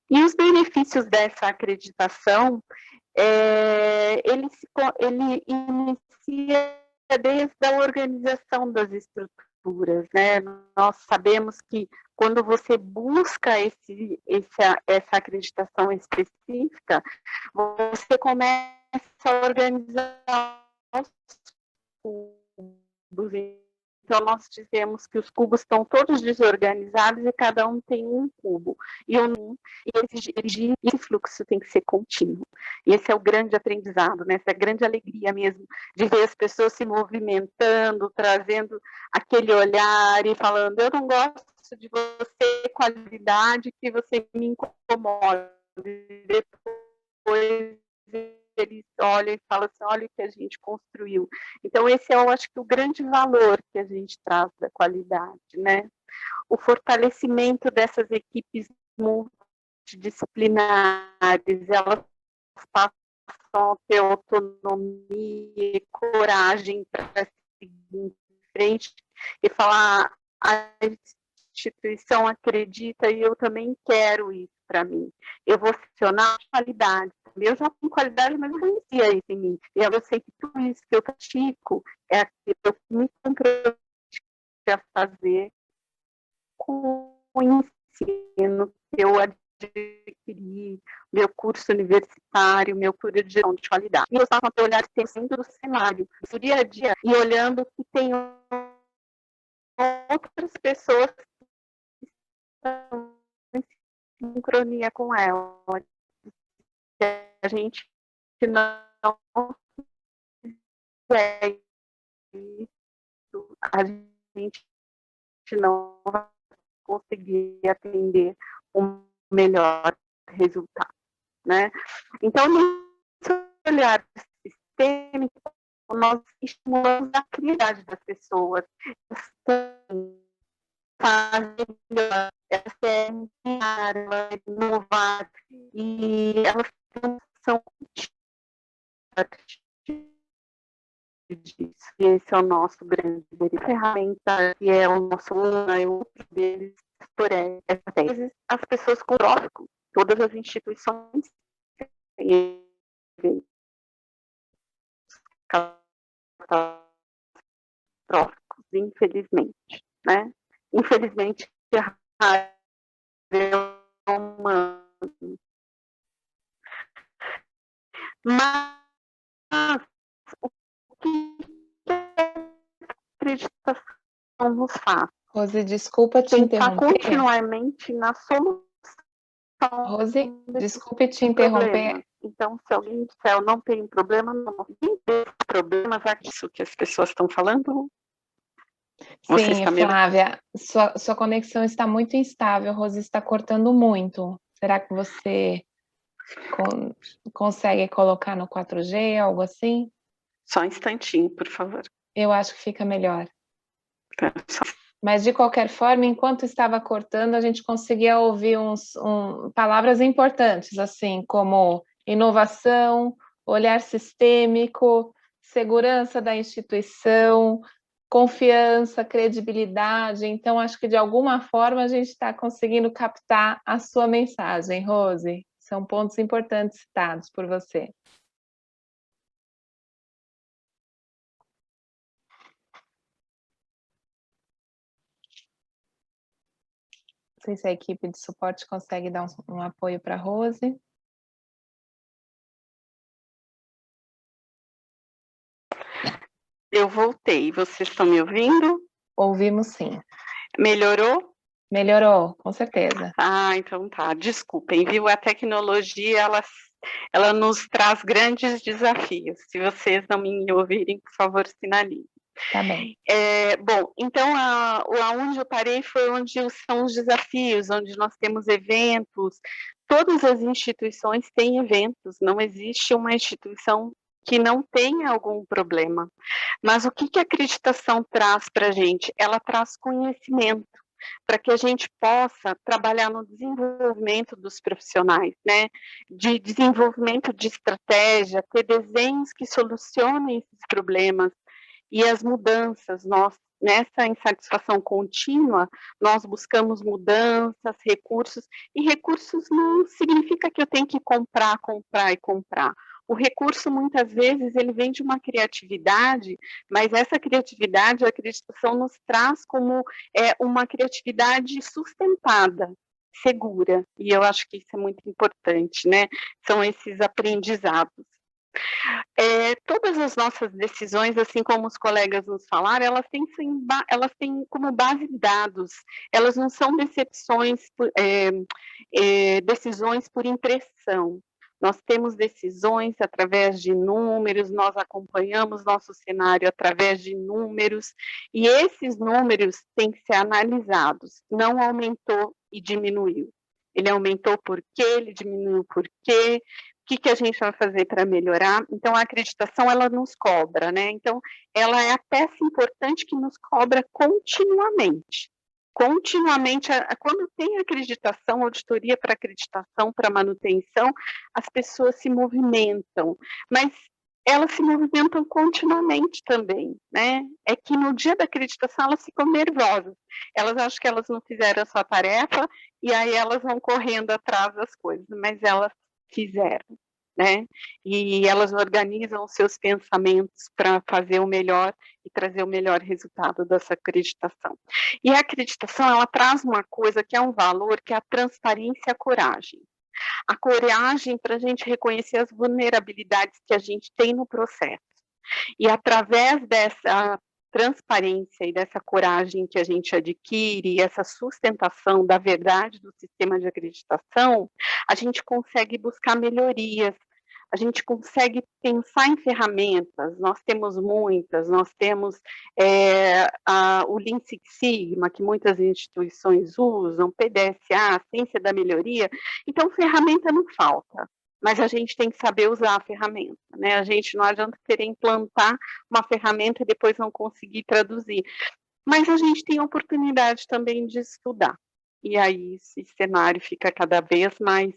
E os benefícios dessa acreditação ele inicia desde a organização das estruturas, né? Nós sabemos que quando você busca essa acreditação específica, você começa a organizar os cubos. Então, nós dizemos que os cubos estão todos desorganizados e cada um tem um cubo. E esse fluxo tem que ser contínuo. E esse é o grande aprendizado, né? Essa é a grande alegria mesmo de ver as pessoas se movimentando, trazendo aquele olhar e falando, eu não gosto de você, qualidade que você me incomoda. E depois eles olham e falam assim, olha o que a gente construiu. Então, esse é, eu acho que, o grande valor que a gente traz da qualidade, né? O fortalecimento dessas equipes multidisciplinares, elas passam a ter autonomia e coragem para seguir em frente e falar, a instituição acredita e eu também quero isso para mim. Eu vou funcionar de qualidade. Eu já tenho qualidade, mas eu não conhecia isso em mim. E eu sei que tudo isso que eu pratico é aquilo que eu me comprometi a fazer com o ensino que eu adquiri, meu curso universitário, meu curso de gestão de qualidade. E eu estava com o olhar sempre do cenário, do dia a dia, e olhando que tem outras pessoas que estão em sincronia com ela. Que a gente não é isso, a gente não vai conseguir atender um melhor resultado, né? Então, nesse olhar sistêmico, nós estimulamos a criatividade das pessoas, fazem melhor, elas querem criar, elas inovar, e elas são disso. E esse é o nosso grande ferramenta, e é o nosso é outro deles, porém, às vezes as pessoas com trófico, todas as instituições têm tróficos, infelizmente, né? Infelizmente, a é humana. Mas o que a acreditação nos faz? Rose, desculpa te Pensar interromper. continuamente na solução. Rose, desculpe te Problemas. interromper. Então, se alguém disser, eu não tenho problema, não tem problemas, é isso que as pessoas estão falando? Você Sim, está me ouvindo? Flávia, sua conexão está muito instável, Rose está cortando muito. Será que você consegue colocar no 4G, algo assim? Só um instantinho, por favor. Eu acho que fica melhor. Tá, Mas, de qualquer forma, enquanto estava cortando, a gente conseguia ouvir palavras importantes, assim, como inovação, olhar sistêmico, segurança da instituição, confiança, credibilidade. Então, acho que, de alguma forma, a gente está conseguindo captar a sua mensagem, Rose. São pontos importantes citados por você. Não sei se a equipe de suporte consegue dar um apoio para a Rose. Eu voltei, vocês estão me ouvindo? Ouvimos sim. Melhorou? Melhorou, com certeza. Ah, então tá. Desculpem, viu? A tecnologia, ela nos traz grandes desafios. Se vocês não me ouvirem, por favor, sinalizem. Tá bem. Bom, então, onde eu parei foi onde são os desafios, onde nós temos eventos. Todas as instituições têm eventos, não existe uma instituição que não tenha algum problema. Mas o que a acreditação traz para a gente? Ela traz conhecimento, para que a gente possa trabalhar no desenvolvimento dos profissionais, né? De desenvolvimento de estratégia, ter desenhos que solucionem esses problemas e as mudanças. Nós, nessa insatisfação contínua, nós buscamos mudanças, recursos, e recursos não significa que eu tenho que comprar e comprar. O recurso, muitas vezes, ele vem de uma criatividade, mas essa criatividade, a acreditação nos traz como uma criatividade sustentada, segura, e eu acho que isso é muito importante, né? São esses aprendizados. Todas as nossas decisões, assim como os colegas nos falaram, elas têm como base dados, elas não são decisões por impressão. Nós temos decisões através de números, nós acompanhamos nosso cenário através de números, e esses números têm que ser analisados, não aumentou e diminuiu. Ele aumentou por quê, ele diminuiu por quê, o que a gente vai fazer para melhorar? Então, a acreditação, ela nos cobra, né? Então, ela é a peça importante que nos cobra continuamente. Continuamente, quando tem acreditação, auditoria para acreditação, para manutenção, as pessoas se movimentam, mas elas se movimentam continuamente também, né? É que no dia da acreditação elas ficam nervosas, elas acham que elas não fizeram a sua tarefa, e aí elas vão correndo atrás das coisas, mas elas fizeram, né? E elas organizam os seus pensamentos para fazer o melhor e trazer o melhor resultado dessa acreditação. E a acreditação, ela traz uma coisa que é um valor, que é a transparência e a coragem. A coragem para a gente reconhecer as vulnerabilidades que a gente tem no processo. E através dessa transparência e dessa coragem que a gente adquire, essa sustentação da verdade do sistema de acreditação, a gente consegue buscar melhorias, a gente consegue pensar em ferramentas, nós temos muitas, nós temos o Lean Six Sigma, que muitas instituições usam, PDSA, Ciência da Melhoria, então ferramenta não falta, mas a gente tem que saber usar a ferramenta, né? A gente não adianta querer implantar uma ferramenta e depois não conseguir traduzir, mas a gente tem a oportunidade também de estudar, e aí esse cenário fica cada vez mais,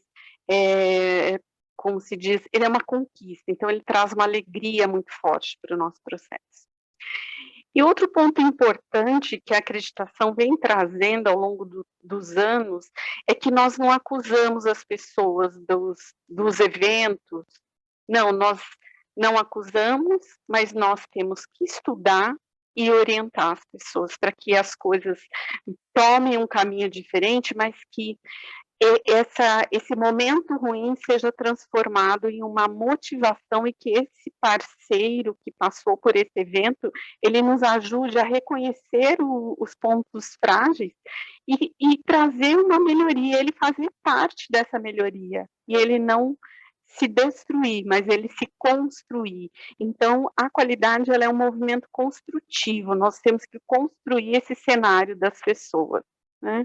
como se diz, ele é uma conquista, então ele traz uma alegria muito forte para o nosso processo. E outro ponto importante que a acreditação vem trazendo ao longo dos anos é que nós não acusamos as pessoas dos eventos, não, nós não acusamos, mas nós temos que estudar e orientar as pessoas para que as coisas tomem um caminho diferente, mas que esse momento ruim seja transformado em uma motivação e que esse parceiro que passou por esse evento, ele nos ajude a reconhecer os pontos frágeis e trazer uma melhoria, ele fazer parte dessa melhoria, e ele não se destruir, mas ele se construir. Então, a qualidade, ela é um movimento construtivo, nós temos que construir esse cenário das pessoas, né?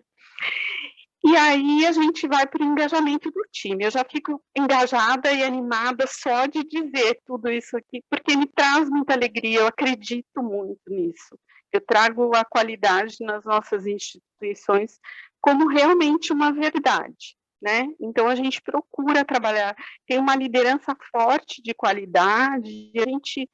E aí a gente vai para o engajamento do time. Eu já fico engajada e animada só de dizer tudo isso aqui, porque me traz muita alegria, eu acredito muito nisso. Eu trago a qualidade nas nossas instituições como realmente uma verdade, né? Então a gente procura trabalhar, tem uma liderança forte de qualidade, e a gente,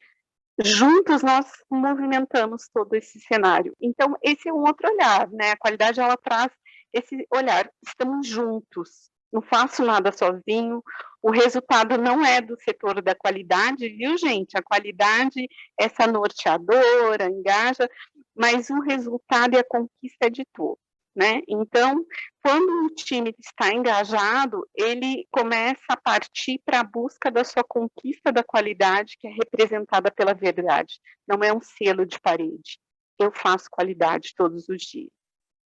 juntos, nós movimentamos todo esse cenário. Então esse é um outro olhar, né? A qualidade, ela traz esse olhar, estamos juntos, não faço nada sozinho, o resultado não é do setor da qualidade, viu, gente? A qualidade, essa norteadora, engaja, mas o resultado e a conquista é de todos, né? Então, quando o time está engajado, ele começa a partir para a busca da sua conquista da qualidade, que é representada pela verdade, não é um selo de parede, eu faço qualidade todos os dias,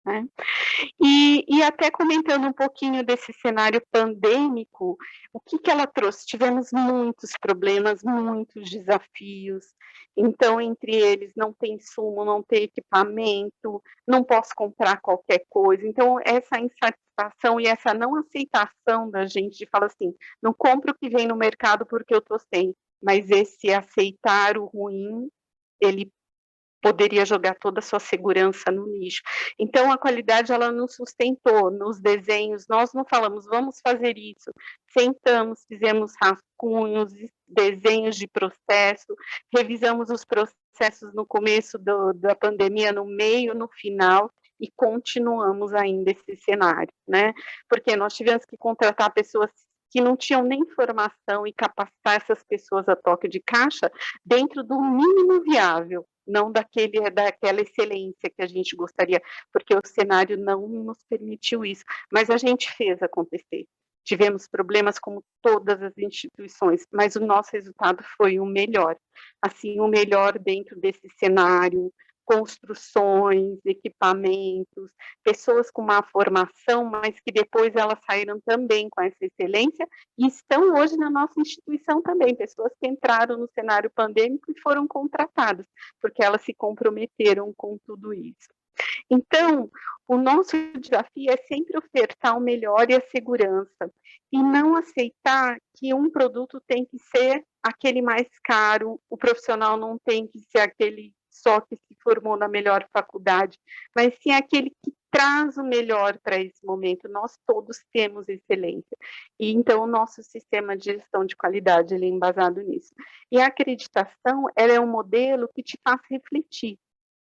né? E até comentando um pouquinho desse cenário pandêmico, o que ela trouxe? Tivemos muitos problemas, muitos desafios, então entre eles não tem insumo, não tem equipamento, não posso comprar qualquer coisa, então essa insatisfação e essa não aceitação da gente de falar assim, não compro o que vem no mercado porque eu estou sem, mas esse aceitar o ruim, ele poderia jogar toda a sua segurança no lixo. Então, a qualidade, ela nos sustentou nos desenhos, nós não falamos, vamos fazer isso, sentamos, fizemos rascunhos, desenhos de processo, revisamos os processos no começo da pandemia, no meio, no final, e continuamos ainda esse cenário, né? Porque nós tivemos que contratar pessoas que não tinham nem formação e capacitar essas pessoas a toque de caixa dentro do mínimo viável, não daquela excelência que a gente gostaria, porque o cenário não nos permitiu isso, mas a gente fez acontecer. Tivemos problemas como todas as instituições, mas o nosso resultado foi o melhor. Assim, o melhor dentro desse cenário, construções, equipamentos, pessoas com má formação, mas que depois elas saíram também com essa excelência e estão hoje na nossa instituição também, pessoas que entraram no cenário pandêmico e foram contratadas, porque elas se comprometeram com tudo isso. Então, o nosso desafio é sempre ofertar o melhor e a segurança, e não aceitar que um produto tem que ser aquele mais caro, o profissional não tem que ser aquele só que se formou na melhor faculdade, mas sim aquele que traz o melhor para esse momento. Nós todos temos excelência, e então o nosso sistema de gestão de qualidade ele é embasado nisso. E a acreditação, ela é um modelo que te faz refletir.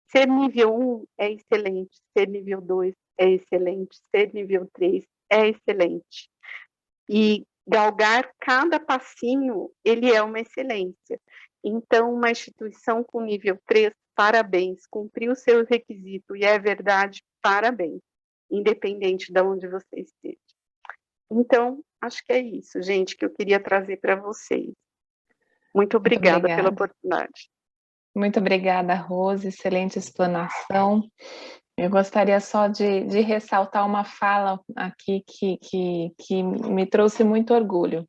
Ser nível 1 é excelente, ser nível 2 é excelente, ser nível 3 é excelente. E galgar cada passinho, ele é uma excelência. Então, uma instituição com nível 3, parabéns, cumpriu os seus requisitos, e é verdade, parabéns, independente de onde você esteja. Então, acho que é isso, gente, que eu queria trazer para vocês. Muito obrigada pela oportunidade. Muito obrigada, Rose, excelente explanação. Eu gostaria só de ressaltar uma fala aqui que me trouxe muito orgulho.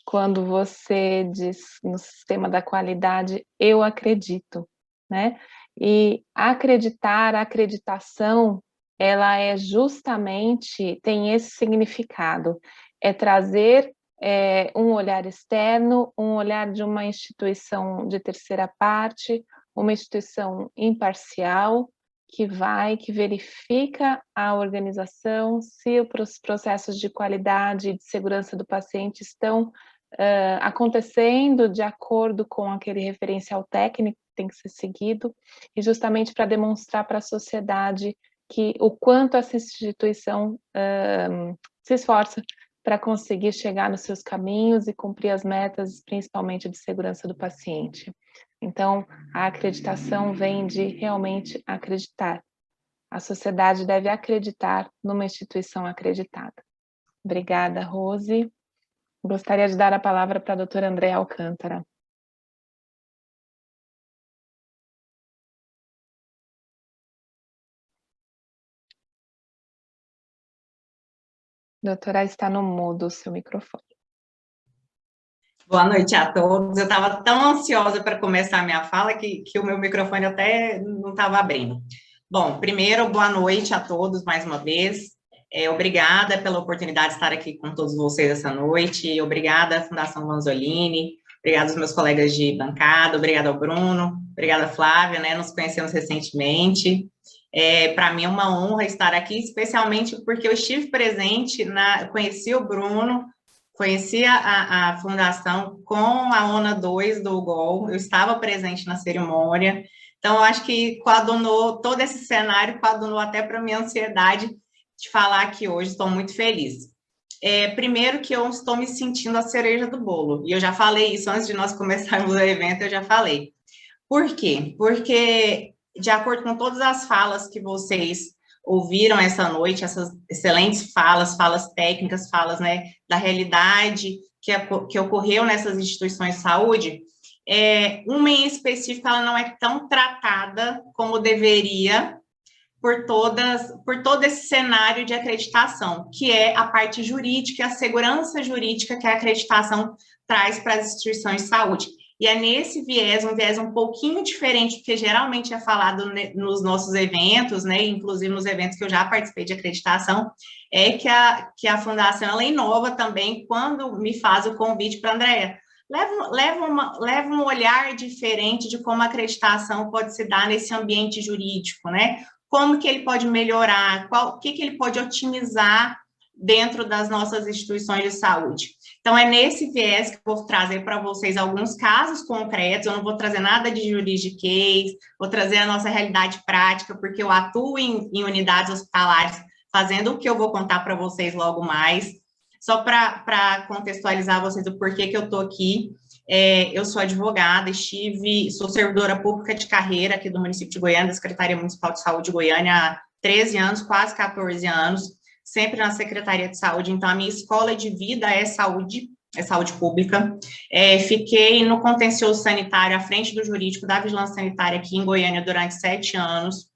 Quando você diz no sistema da qualidade, eu acredito, né? E acreditar, a acreditação, ela é justamente, tem esse significado, é trazer um olhar externo, um olhar de uma instituição de terceira parte, uma instituição imparcial, que verifica a organização, se os processos de qualidade e de segurança do paciente estão acontecendo de acordo com aquele referencial técnico que tem que ser seguido, e justamente para demonstrar para a sociedade que o quanto essa instituição se esforça para conseguir chegar nos seus caminhos e cumprir as metas, principalmente de segurança do paciente. Então, a acreditação vem de realmente acreditar. A sociedade deve acreditar numa instituição acreditada. Obrigada, Rose. Gostaria de dar a palavra para a doutora Andréa Alcântara. Doutora, está no mudo o seu microfone. Boa noite a todos. Eu estava tão ansiosa para começar a minha fala que o meu microfone até não estava abrindo. Bom, primeiro, boa noite a todos mais uma vez. Obrigada pela oportunidade de estar aqui com todos vocês essa noite. Obrigada à Fundação Vanzolini, obrigada aos meus colegas de bancada, obrigada ao Bruno, obrigada Flávia, né? Nos conhecemos recentemente. Para mim é uma honra estar aqui, especialmente porque eu estive presente, conheci o Bruno, conheci a Fundação com a ONA 2 do UGOL, eu estava presente na cerimônia, então eu acho que coadunou todo esse cenário, coadunou até para a minha ansiedade de falar aqui hoje, estou muito feliz. Primeiro que eu estou me sentindo a cereja do bolo, e eu já falei isso antes de nós começarmos o evento, eu já falei. Por quê? Porque, de acordo com todas as falas que vocês ouviram essa noite, essas excelentes falas técnicas, falas, né, da realidade que ocorreu nessas instituições de saúde, uma em específico, ela não é tão tratada como deveria por todo esse cenário de acreditação, que é a parte jurídica, a segurança jurídica que a acreditação traz para as instituições de saúde. E é nesse viés, um viés um pouquinho diferente do que geralmente é falado nos nossos eventos, né, inclusive nos eventos que eu já participei de acreditação, que a Fundação ela inova também quando me faz o convite para a Andréa. Leva um olhar diferente de como a acreditação pode se dar nesse ambiente jurídico, né? Como que ele pode melhorar, o que ele pode otimizar dentro das nossas instituições de saúde. Então, é nesse viés que eu vou trazer para vocês alguns casos concretos, eu não vou trazer nada de juridiquês, vou trazer a nossa realidade prática, porque eu atuo em unidades hospitalares, fazendo o que eu vou contar para vocês logo mais. Só para contextualizar vocês do porquê que eu estou aqui, eu sou advogada, sou servidora pública de carreira aqui do município de Goiânia, da Secretaria Municipal de Saúde de Goiânia, há 13 anos, quase 14 anos, sempre na Secretaria de Saúde. Então, a minha escola de vida é saúde pública. Fiquei no contencioso sanitário, à frente do jurídico da vigilância sanitária aqui em Goiânia durante 7 anos.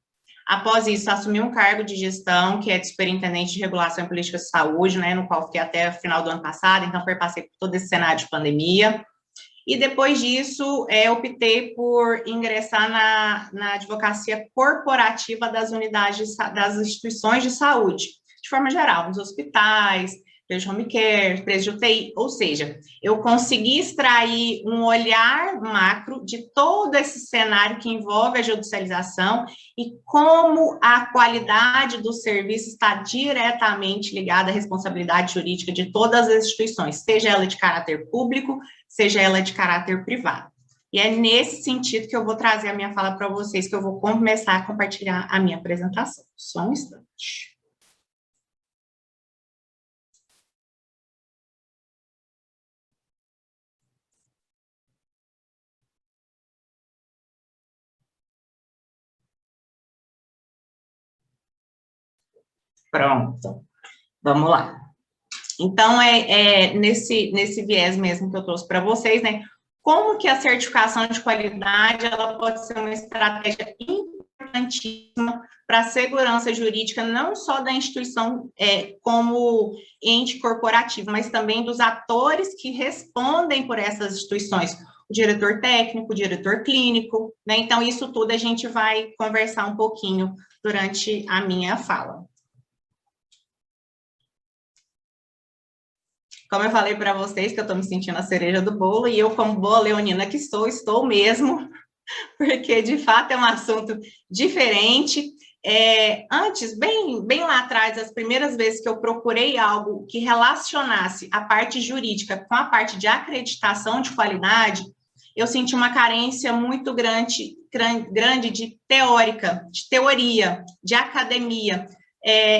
Após isso, assumi um cargo de gestão, que é de superintendente de regulação e política de saúde, né, no qual fiquei até o final do ano passado, então passei por todo esse cenário de pandemia. E depois disso, optei por ingressar na advocacia corporativa das unidades, das instituições de saúde, de forma geral, nos hospitais, empresas de home care, empresas de UTI, ou seja, eu consegui extrair um olhar macro de todo esse cenário que envolve a judicialização e como a qualidade do serviço está diretamente ligada à responsabilidade jurídica de todas as instituições, seja ela de caráter público, seja ela de caráter privado. E é nesse sentido que eu vou trazer a minha fala para vocês, que eu vou começar a compartilhar a minha apresentação. Só um instante. Pronto, vamos lá. Então, nesse viés mesmo que eu trouxe para vocês, né? Como que a certificação de qualidade, ela pode ser uma estratégia importantíssima para a segurança jurídica, não só da instituição como ente corporativo, mas também dos atores que respondem por essas instituições, o diretor técnico, o diretor clínico, né? Então, isso tudo a gente vai conversar um pouquinho durante a minha fala. Como eu falei para vocês, que eu estou me sentindo a cereja do bolo, e eu, como boa leonina que estou mesmo, porque, de fato, é um assunto diferente. Antes, bem lá atrás, as primeiras vezes que eu procurei algo que relacionasse a parte jurídica com a parte de acreditação de qualidade, eu senti uma carência muito grande de teoria, de academia.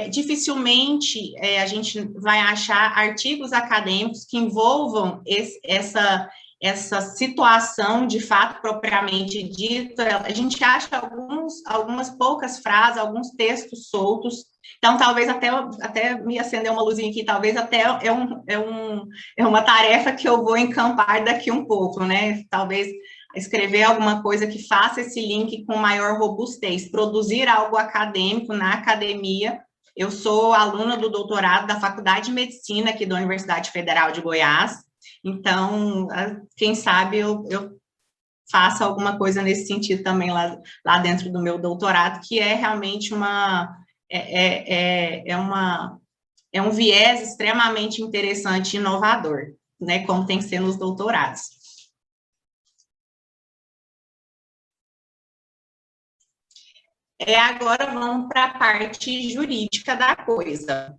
Dificilmente a gente vai achar artigos acadêmicos que envolvam essa situação de fato propriamente dito. A gente acha algumas poucas frases, alguns textos soltos. Então, talvez até me acender uma luzinha aqui, talvez até é uma tarefa que eu vou encampar daqui um pouco, né? Talvez escrever alguma coisa que faça esse link com maior robustez, produzir algo acadêmico na academia. Eu sou aluna do doutorado da Faculdade de Medicina aqui da Universidade Federal de Goiás, então, quem sabe eu faça alguma coisa nesse sentido também lá dentro do meu doutorado, que é realmente um viés extremamente interessante e inovador, né, como tem que ser nos doutorados. Agora vamos para a parte jurídica da coisa.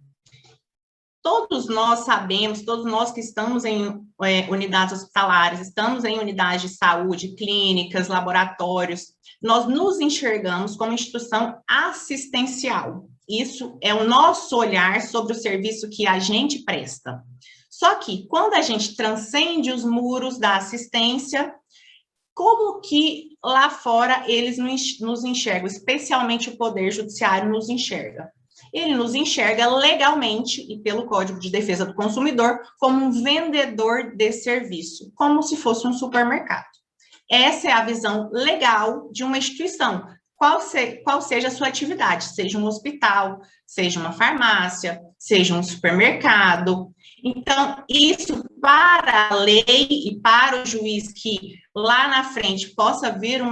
Todos nós sabemos, todos nós que estamos em unidades hospitalares, estamos em unidades de saúde, clínicas, laboratórios, nós nos enxergamos como instituição assistencial. Isso é o nosso olhar sobre o serviço que a gente presta. Só que, quando a gente transcende os muros da assistência, como que lá fora eles nos enxergam, especialmente o Poder Judiciário nos enxerga? Ele nos enxerga legalmente e pelo Código de Defesa do Consumidor como um vendedor de serviço, como se fosse um supermercado. Essa é a visão legal de uma instituição, qual seja a sua atividade, seja um hospital, seja uma farmácia, seja um supermercado. Então, isso para a lei e para o juiz que lá na frente possa vir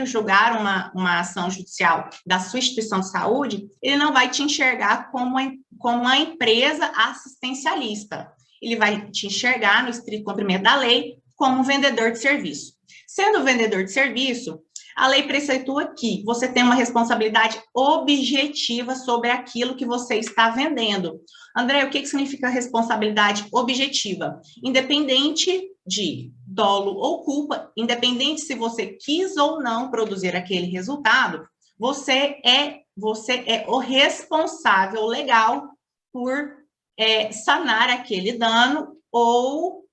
julgar uma ação judicial da sua instituição de saúde, ele não vai te enxergar como uma empresa assistencialista. Ele vai te enxergar, no estrito cumprimento da lei, como um vendedor de serviço. Sendo vendedor de serviço, a lei preceitua que você tem uma responsabilidade objetiva sobre aquilo que você está vendendo. André, o que significa responsabilidade objetiva? Independente de dolo ou culpa, independente se você quis ou não produzir aquele resultado, você é o responsável legal por sanar aquele dano ou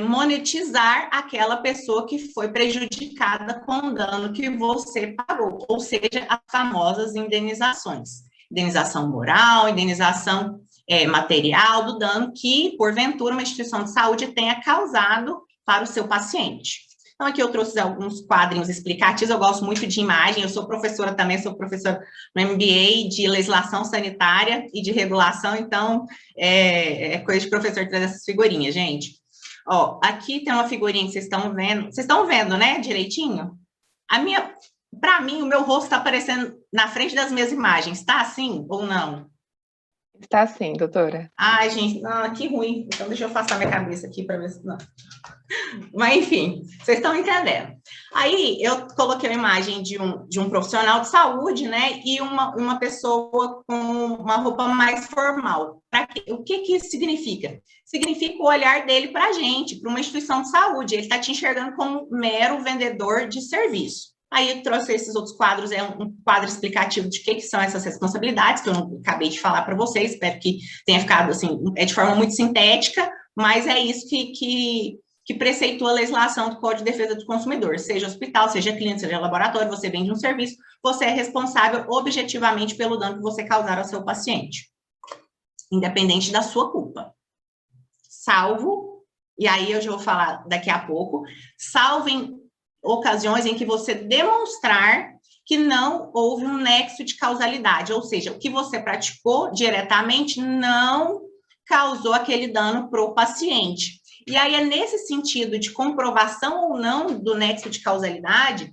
monetizar aquela pessoa que foi prejudicada com o dano que você pagou, ou seja, as famosas indenizações. Indenização moral, indenização material do dano que, porventura, uma instituição de saúde tenha causado para o seu paciente. Então, aqui eu trouxe alguns quadrinhos explicativos, eu gosto muito de imagem, eu sou professora também, sou professora no MBA de legislação sanitária e de regulação, então, é coisa de professor trazer essas figurinhas, gente. Ó, aqui tem uma figurinha que vocês estão vendo, né, direitinho? Para mim, o meu rosto está aparecendo na frente das minhas imagens, tá assim ou não? Está sim, doutora. Ai, gente, não, que ruim. Então, deixa eu afastar minha cabeça aqui para ver se não. Mas, enfim, vocês estão entendendo. Aí, eu coloquei a imagem de um profissional de saúde, né, e uma pessoa com uma roupa mais formal. O que isso significa? Significa o olhar dele para a gente, para uma instituição de saúde. Ele está te enxergando como um mero vendedor de serviço. Aí eu trouxe esses outros quadros, um quadro explicativo de que são essas responsabilidades, que eu não acabei de falar para vocês, espero que tenha ficado assim, de forma muito sintética, mas é isso que preceitua a legislação do Código de Defesa do Consumidor, seja hospital, seja clínica, seja laboratório, você vende um serviço, você é responsável objetivamente pelo dano que você causar ao seu paciente, independente da sua culpa. Salvo, e aí eu já vou falar daqui a pouco, salvo em ocasiões em que você demonstrar que não houve um nexo de causalidade, ou seja, o que você praticou diretamente não causou aquele dano para o paciente. E aí é nesse sentido de comprovação ou não do nexo de causalidade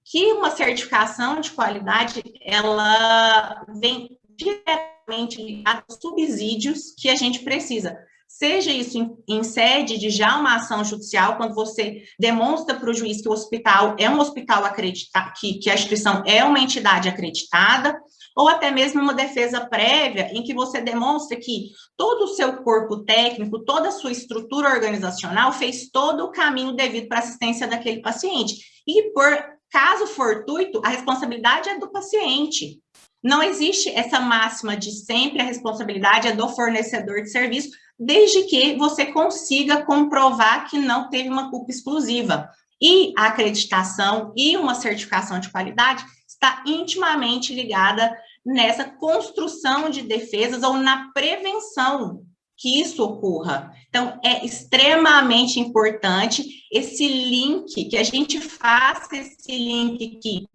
que uma certificação de qualidade, ela vem diretamente ligada aos subsídios que a gente precisa. Seja isso em sede de já uma ação judicial, quando você demonstra para o juiz que o hospital é um hospital acreditado, que a instituição é uma entidade acreditada, ou até mesmo uma defesa prévia, em que você demonstra que todo o seu corpo técnico, toda a sua estrutura organizacional fez todo o caminho devido para a assistência daquele paciente. E, por caso fortuito, a responsabilidade é do paciente. Não existe essa máxima de sempre a responsabilidade é do fornecedor de serviço, desde que você consiga comprovar que não teve uma culpa exclusiva. E a acreditação e uma certificação de qualidade está intimamente ligada nessa construção de defesas ou na prevenção que isso ocorra. Então, é extremamente importante esse link, que a gente faça esse link que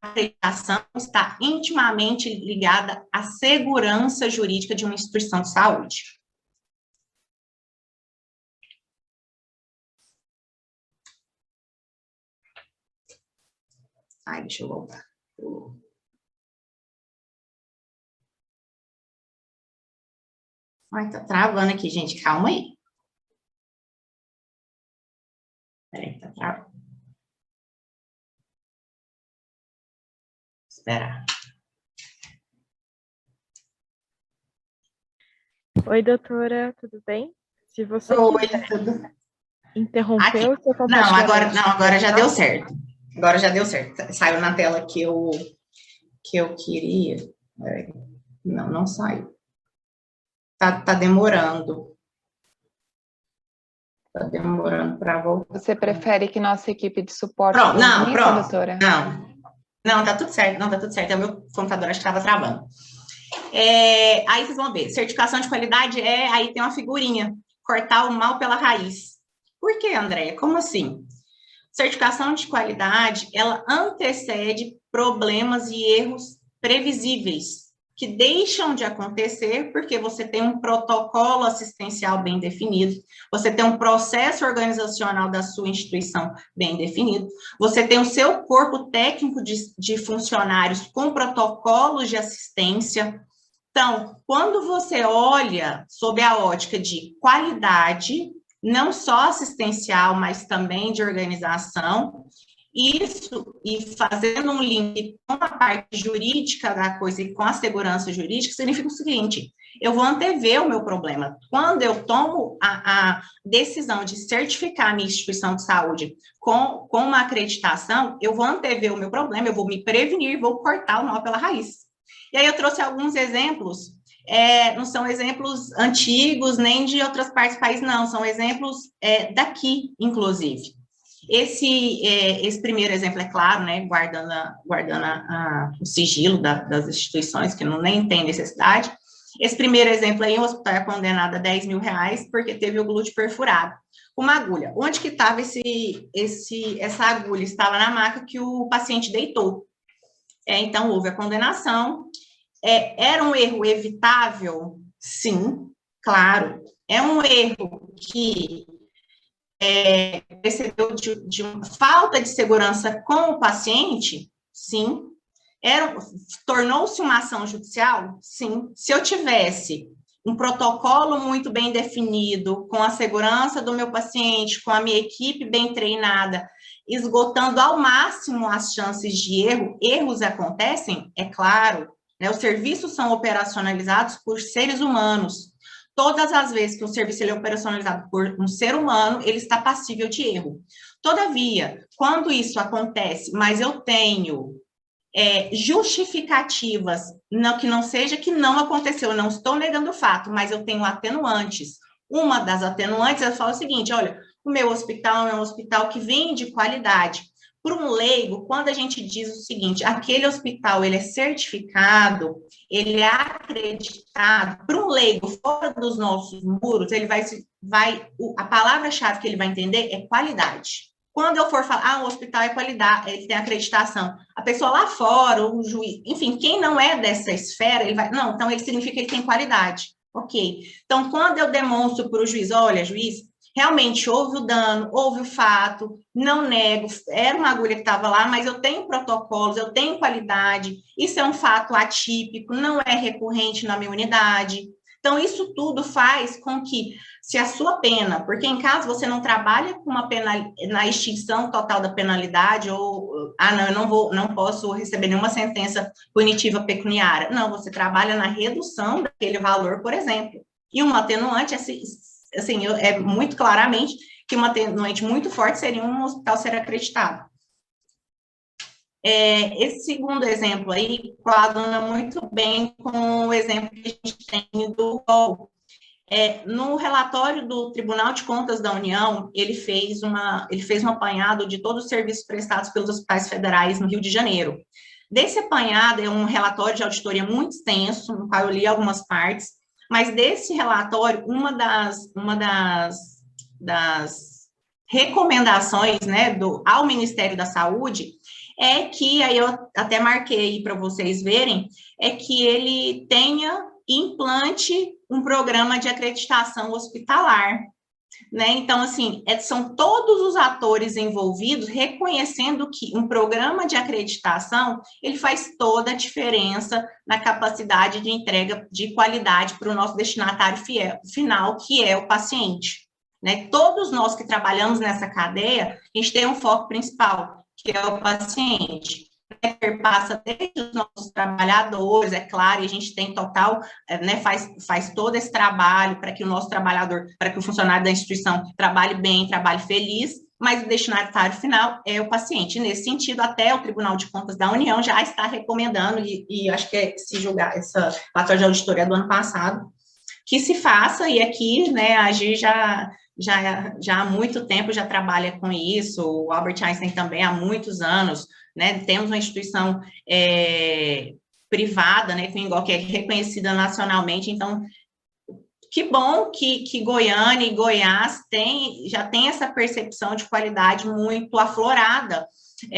a acreditação está intimamente ligada à segurança jurídica de uma instituição de saúde. Ai, deixa eu voltar. Ai, tá travando aqui, gente. Calma aí. Peraí, tá travando. Espera. Oi, doutora, tudo bem? Se você quiser tudo. interromper o seu Não, compartilhamento... agora já deu certo. Agora já deu certo. Saiu na tela que eu queria. Não saiu. Tá demorando. Tá demorando para voltar. Você prefere que nossa equipe de suporte... Pronto, pronto. Doutora? Não, tá tudo certo. Não, tá tudo certo. É o meu computador, acho que estava travando. Aí vocês vão ver. Certificação de qualidade aí tem uma figurinha. Cortar o mal pela raiz. Por quê, Andréia? Como assim? Certificação de qualidade, ela antecede problemas e erros previsíveis, que deixam de acontecer porque você tem um protocolo assistencial bem definido, você tem um processo organizacional da sua instituição bem definido, você tem o seu corpo técnico de funcionários com protocolos de assistência. Então, quando você olha sob a ótica de qualidade, não só assistencial, mas também de organização, isso, e fazendo um link com a parte jurídica da coisa e com a segurança jurídica, significa o seguinte: eu vou antever o meu problema. Quando eu tomo a decisão de certificar a minha instituição de saúde com uma acreditação, eu vou antever o meu problema, eu vou me prevenir, vou cortar o mal pela raiz. E aí eu trouxe alguns exemplos não são exemplos antigos, nem de outras partes do país, não, são exemplos daqui, inclusive. Esse primeiro exemplo, é claro, né, guardando o sigilo das instituições, que nem tem necessidade. Esse primeiro exemplo aí, o hospital é condenado a R$10 mil porque teve o glúteo perfurado. Uma agulha. Onde que estava essa agulha? Estava na maca que o paciente deitou. Então, houve a condenação. Era um erro evitável? Sim, claro. É um erro que recebeu de uma falta de segurança com o paciente? Sim. Tornou-se uma ação judicial? Sim. Se eu tivesse um protocolo muito bem definido, com a segurança do meu paciente, com a minha equipe bem treinada, esgotando ao máximo as chances de erros acontecem? É claro, né? Os serviços são operacionalizados por seres humanos. Todas as vezes que o serviço é operacionalizado por um ser humano, ele está passível de erro. Todavia, quando isso acontece, mas eu tenho justificativas, que não seja que não aconteceu, eu não estou negando o fato, mas eu tenho atenuantes. Uma das atenuantes, eu falo o seguinte, olha, o meu hospital é um hospital que vem de qualidade. Para um leigo, quando a gente diz o seguinte, aquele hospital, ele é certificado, ele é acreditado, para um leigo fora dos nossos muros, ele a palavra-chave que ele vai entender é qualidade. Quando eu for falar, o hospital é qualidade, ele tem acreditação, a pessoa lá fora, o juiz, enfim, quem não é dessa esfera, ele vai, não, então ele significa que ele tem qualidade. Ok. Então, quando eu demonstro para o juiz, olha, juiz, realmente houve o dano, houve o fato, não nego, era uma agulha que estava lá, mas eu tenho protocolos, eu tenho qualidade, isso é um fato atípico, não é recorrente na minha unidade. Então, isso tudo faz com que, se a sua pena, porque em caso você não trabalha com uma pena na extinção total da penalidade, ou, não, eu não posso receber nenhuma sentença punitiva pecuniária. Não, você trabalha na redução daquele valor, por exemplo. E uma atenuante, assim, é muito claramente que uma atenuante muito forte seria um hospital ser acreditado. Esse segundo exemplo aí coaduna muito bem com o exemplo que a gente tem do GOL. No relatório do Tribunal de Contas da União, ele fez um apanhado de todos os serviços prestados pelos hospitais federais no Rio de Janeiro. Desse apanhado, é um relatório de auditoria muito extenso, no qual eu li algumas partes, mas desse relatório, uma das recomendações, né, ao Ministério da Saúde é que, aí eu até marquei para vocês verem, é que ele implante um programa de acreditação hospitalar, né? Então, assim, são todos os atores envolvidos reconhecendo que um programa de acreditação, ele faz toda a diferença na capacidade de entrega de qualidade para o nosso destinatário final, que é o paciente, né? Todos nós que trabalhamos nessa cadeia, a gente tem um foco principal, que é o paciente. Perpassa desde os nossos trabalhadores, é claro, e a gente tem total, né, faz todo esse trabalho para que o nosso trabalhador, para que o funcionário da instituição trabalhe bem, trabalhe feliz, mas o destinatário final é o paciente. Nesse sentido, até o Tribunal de Contas da União já está recomendando, e acho que se julgar essa relatório de auditoria do ano passado, que se faça, e aqui, né, a AGI já há muito tempo já trabalha com isso, o Albert Einstein também há muitos anos, né, temos uma instituição privada, né, que é reconhecida nacionalmente, então, que bom que Goiânia e Goiás já tem essa percepção de qualidade muito aflorada.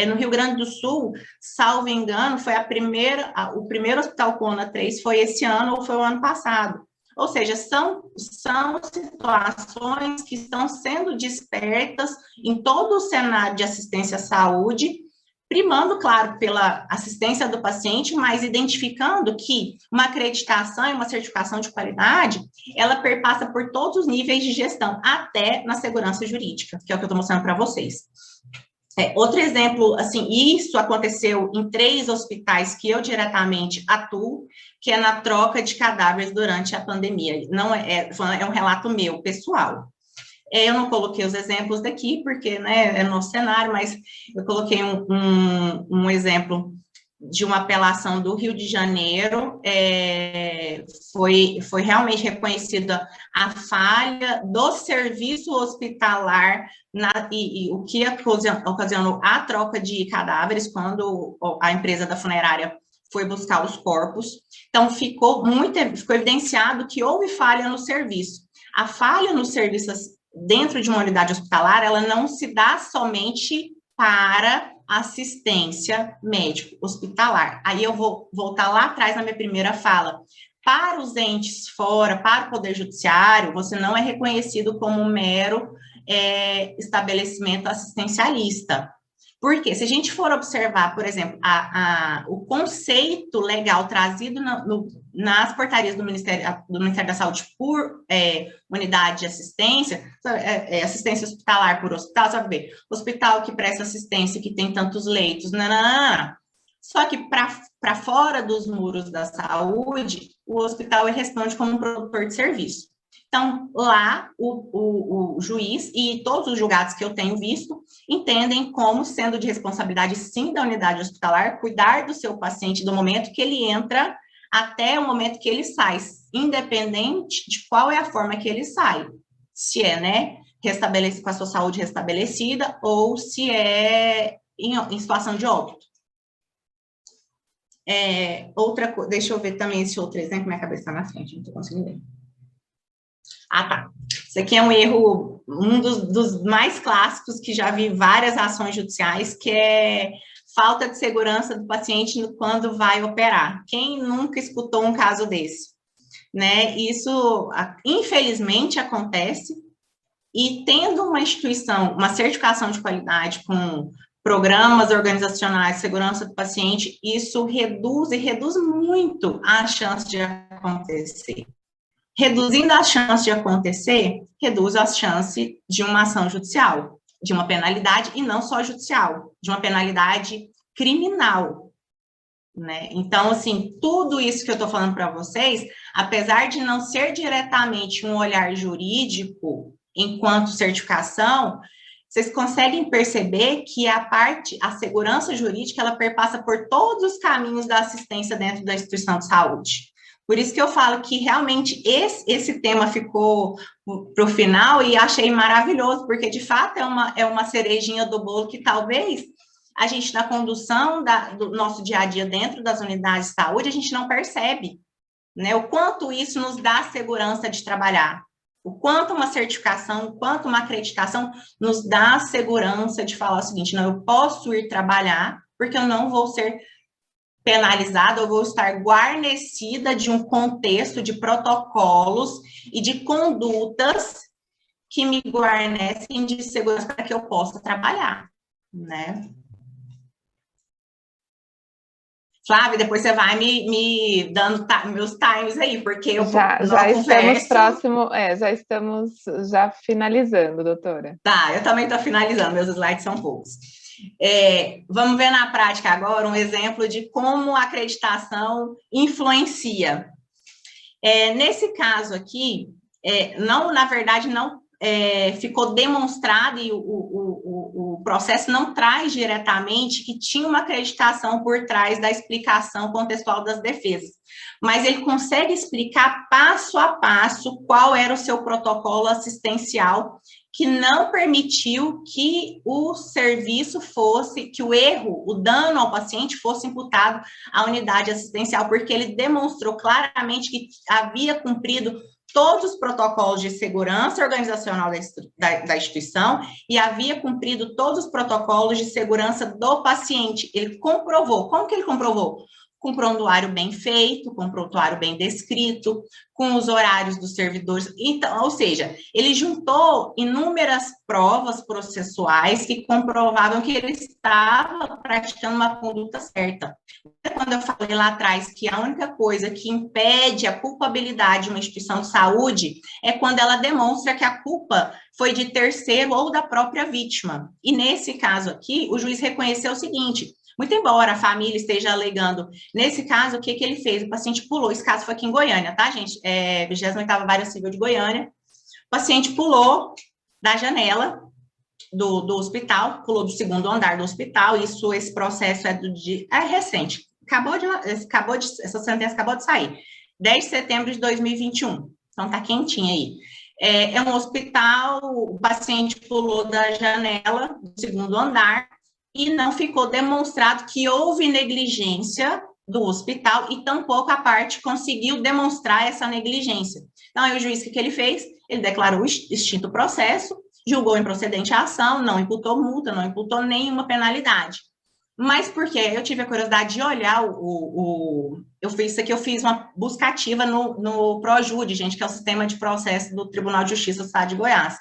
No Rio Grande do Sul, salvo engano, foi o primeiro hospital Cona 3 foi esse ano ou foi o ano passado. Ou seja, são situações que estão sendo despertas em todo o cenário de assistência à saúde, primando, claro, pela assistência do paciente, mas identificando que uma acreditação e uma certificação de qualidade, ela perpassa por todos os níveis de gestão, até na segurança jurídica, que é o que eu estou mostrando para vocês. Outro exemplo, assim, isso aconteceu em 3 hospitais que eu diretamente atuo, que é na troca de cadáveres durante a pandemia. Não é um relato meu, pessoal. Eu não coloquei os exemplos daqui, porque, né, é nosso cenário, mas eu coloquei um exemplo de uma apelação do Rio de Janeiro, foi realmente reconhecida a falha do serviço hospitalar e o que ocasionou a troca de cadáveres quando a empresa da funerária foi buscar os corpos. Então, ficou evidenciado que houve falha no serviço. A falha no serviço dentro de uma unidade hospitalar, ela não se dá somente para assistência médico-hospitalar. Aí eu vou voltar lá atrás na minha primeira fala. Para os entes fora, para o Poder Judiciário, você não é reconhecido como um mero estabelecimento assistencialista. Porque se a gente for observar, por exemplo, o conceito legal trazido nas portarias do Ministério da Saúde por unidade de assistência, assistência hospitalar por hospital, você vai ver, hospital que presta assistência, que tem tantos leitos, só que para fora dos muros da saúde, o hospital responde como um produtor de serviço. Então, lá, o juiz e todos os julgados que eu tenho visto entendem como sendo de responsabilidade, sim, da unidade hospitalar, cuidar do seu paciente do momento que ele entra até o momento que ele sai, independente de qual é a forma que ele sai. Se é, com a sua saúde restabelecida ou se é em situação de óbito. Outra coisa, deixa eu ver também esse outro exemplo, minha cabeça está na frente, não estou conseguindo ver. Tá. Isso aqui é um erro, um dos mais clássicos, que já vi várias ações judiciais, que é falta de segurança do paciente quando vai operar. Quem nunca escutou um caso desse? Né? Isso, infelizmente, acontece, e tendo uma instituição, uma certificação de qualidade com programas organizacionais de segurança do paciente, isso reduz muito a chance de acontecer. Reduzindo a chance de acontecer, reduz a chance de uma ação judicial, de uma penalidade, e não só judicial, de uma penalidade criminal, né? Então, assim, tudo isso que eu estou falando para vocês, apesar de não ser diretamente um olhar jurídico, enquanto certificação, vocês conseguem perceber que a segurança jurídica, ela perpassa por todos os caminhos da assistência dentro da instituição de saúde. Por isso que eu falo que realmente esse tema ficou para o final e achei maravilhoso, porque de fato é uma cerejinha do bolo que talvez a gente, na condução do nosso dia a dia dentro das unidades de saúde, a gente não percebe, né? O quanto isso nos dá segurança de trabalhar, o quanto uma certificação, o quanto uma acreditação nos dá segurança de falar o seguinte: não, eu posso ir trabalhar, porque eu não vou ser penalizada, eu vou estar guarnecida de um contexto de protocolos e de condutas que me guarnecem de segurança para que eu possa trabalhar, né? Flávia, depois você vai me dando meus times aí, porque eu já estamos próximo, já estamos finalizando, doutora. Tá, eu também estou finalizando, meus slides são poucos. Vamos ver na prática agora um exemplo de como a acreditação influencia. Nesse caso aqui, na verdade, não ficou demonstrado, e o processo não traz diretamente que tinha uma acreditação por trás da explicação contextual das defesas, mas ele consegue explicar passo a passo qual era o seu protocolo assistencial, que não permitiu que o serviço que o erro, o dano ao paciente fosse imputado à unidade assistencial, porque ele demonstrou claramente que havia cumprido todos os protocolos de segurança organizacional da instituição e havia cumprido todos os protocolos de segurança do paciente. Ele comprovou. Como que ele comprovou? Com um prontuário bem feito, com um prontuário bem descrito, com os horários dos servidores. Então, ou seja, ele juntou inúmeras provas processuais que comprovavam que ele estava praticando uma conduta certa. Quando eu falei lá atrás que a única coisa que impede a culpabilidade de uma instituição de saúde é quando ela demonstra que a culpa foi de terceiro ou da própria vítima. E nesse caso aqui, o juiz reconheceu o seguinte: muito embora a família esteja alegando, nesse caso, o que ele fez? O paciente pulou, esse caso foi aqui em Goiânia, tá, gente? 28ª Vara Civil de Goiânia. O paciente pulou da janela do hospital, pulou do 2º andar do hospital, esse processo é recente, essa sentença acabou de sair, 10 de setembro de 2021, então tá quentinha aí. É um hospital, o paciente pulou da janela do segundo andar e não ficou demonstrado que houve negligência do hospital e tampouco a parte conseguiu demonstrar essa negligência. Então, aí o juiz, o que ele fez? Ele declarou extinto o processo, julgou improcedente a ação, não imputou multa, não imputou nenhuma penalidade. Mas porque eu tive a curiosidade de olhar eu fiz uma busca ativa no ProJude, gente, que é o sistema de processo do Tribunal de Justiça do Estado de Goiás.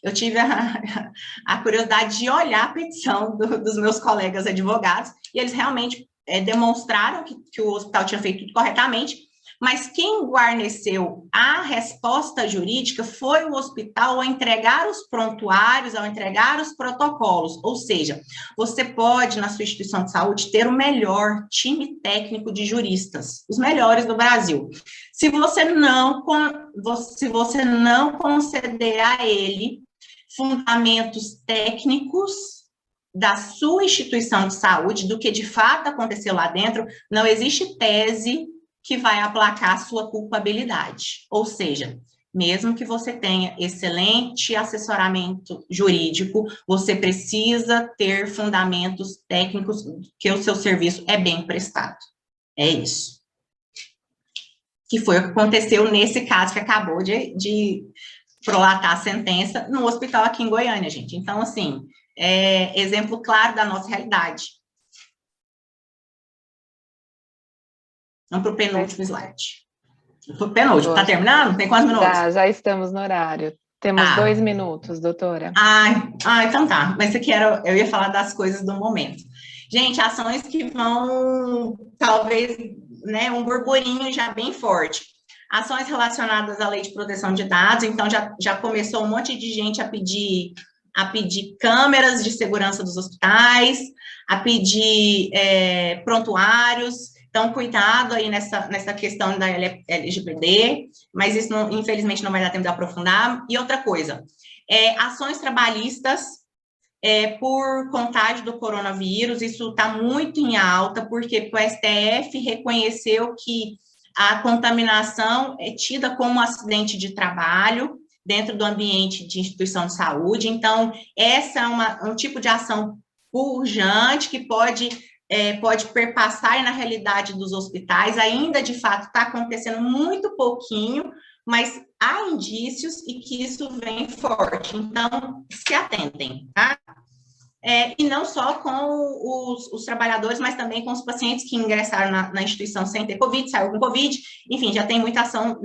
Eu tive a curiosidade de olhar a petição dos meus colegas advogados, e eles realmente demonstraram que o hospital tinha feito tudo corretamente, mas quem guarneceu a resposta jurídica foi o hospital ao entregar os prontuários, ao entregar os protocolos. Ou seja, você pode, na sua instituição de saúde, ter o melhor time técnico de juristas, os melhores do Brasil. Se você não conceder a ele fundamentos técnicos da sua instituição de saúde, do que de fato aconteceu lá dentro, não existe tese que vai aplacar a sua culpabilidade. Ou seja, mesmo que você tenha excelente assessoramento jurídico, você precisa ter fundamentos técnicos que o seu serviço é bem prestado. É isso. Que foi o que aconteceu nesse caso que acabou de prolatar a sentença no hospital aqui em Goiânia, gente. Então, assim, exemplo claro da nossa realidade. Vamos para o penúltimo slide. Penúltimo, está terminando? Tem quantos minutos? Já estamos no horário. Temos 2 minutos, doutora. Então tá. Mas isso aqui eu ia falar das coisas do momento. Gente, ações que vão, talvez, né, um burburinho já bem forte. Ações relacionadas à lei de proteção de dados, então já começou um monte de gente a pedir câmeras de segurança dos hospitais, a pedir prontuários. Então, cuidado aí nessa questão da LGPD, mas isso, infelizmente, não vai dar tempo de aprofundar. E outra coisa, ações trabalhistas por contágio do coronavírus, isso está muito em alta, porque o STF reconheceu que a contaminação é tida como um acidente de trabalho dentro do ambiente de instituição de saúde. Então, essa é um tipo de ação pujante que pode perpassar na realidade dos hospitais, ainda de fato está acontecendo muito pouquinho, mas há indícios e que isso vem forte, então se atentem, tá? E não só com os trabalhadores, mas também com os pacientes que ingressaram na instituição sem ter Covid, saiu com Covid, enfim, já tem muita ação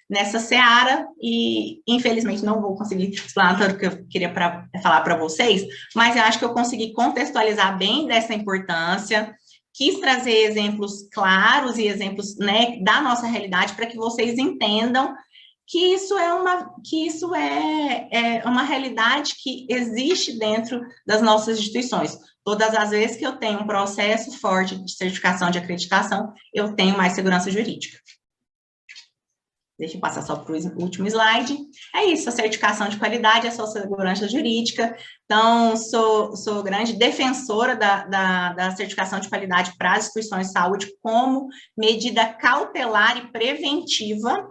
nessa seara, e infelizmente não vou conseguir explanar tudo que eu queria falar para vocês, mas eu acho que eu consegui contextualizar bem dessa importância, quis trazer exemplos claros e exemplos, né, da nossa realidade, para que vocês entendam que isso é uma realidade que existe dentro das nossas instituições. Todas as vezes que eu tenho um processo forte de certificação de acreditação, eu tenho mais segurança jurídica. Deixa eu passar só para o último slide. É isso, a certificação de qualidade, a sua segurança jurídica. Então, sou grande defensora da certificação de qualidade para as instituições de saúde como medida cautelar e preventiva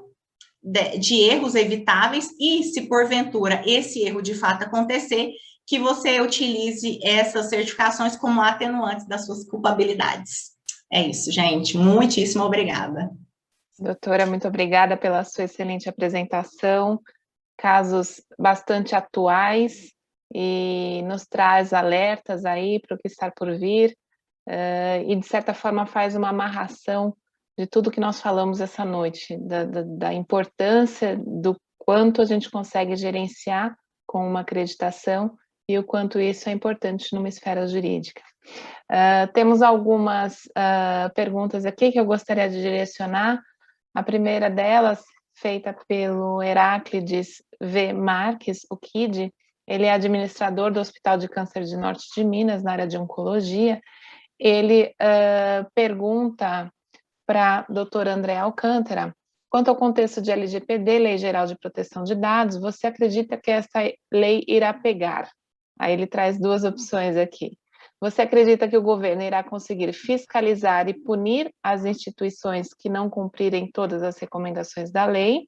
de erros evitáveis, e se porventura esse erro de fato acontecer, que você utilize essas certificações como atenuantes das suas culpabilidades. É isso, gente. Muitíssimo obrigada. Doutora, muito obrigada pela sua excelente apresentação, casos bastante atuais, e nos traz alertas aí para o que está por vir, e de certa forma faz uma amarração de tudo que nós falamos essa noite, da importância do quanto a gente consegue gerenciar com uma acreditação e o quanto isso é importante numa esfera jurídica. Temos algumas perguntas aqui que eu gostaria de direcionar. A primeira delas, feita pelo Heráclides V. Marques, o KID, ele é administrador do Hospital de Câncer de Norte de Minas, na área de oncologia. Ele pergunta para a doutora Andréa Alcântara, quanto ao contexto de LGPD, Lei Geral de Proteção de Dados, você acredita que essa lei irá pegar? Aí ele traz 2 opções aqui. Você acredita que o governo irá conseguir fiscalizar e punir as instituições que não cumprirem todas as recomendações da lei?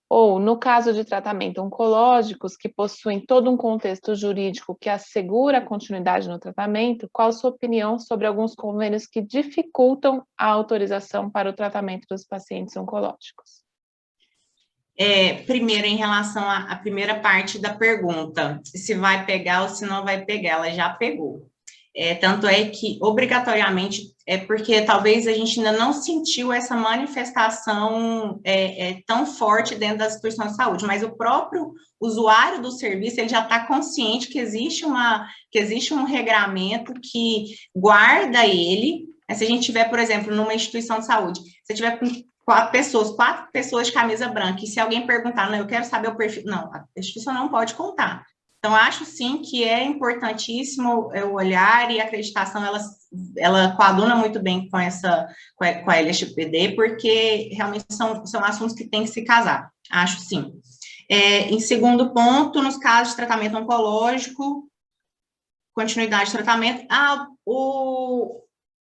Ou, no caso de tratamento oncológicos que possuem todo um contexto jurídico que assegura a continuidade no tratamento, qual a sua opinião sobre alguns convênios que dificultam a autorização para o tratamento dos pacientes oncológicos? Primeiro, em relação à primeira parte da pergunta, se vai pegar ou se não vai pegar, ela já pegou. Tanto é que, obrigatoriamente, porque talvez a gente ainda não sentiu essa manifestação tão forte dentro das instituições de saúde, mas o próprio usuário do serviço, ele já está consciente que existe um regramento que guarda ele. Se a gente tiver, por exemplo, numa instituição de saúde, se tiver com 4 pessoas de camisa branca, e se alguém perguntar, não, eu quero saber o perfil, não, a instituição não pode contar. Então, acho sim que é importantíssimo o olhar e a acreditação, ela coaduna muito bem com a LGPD, porque realmente são assuntos que têm que se casar, acho sim. Em segundo ponto, nos casos de tratamento oncológico, continuidade de tratamento,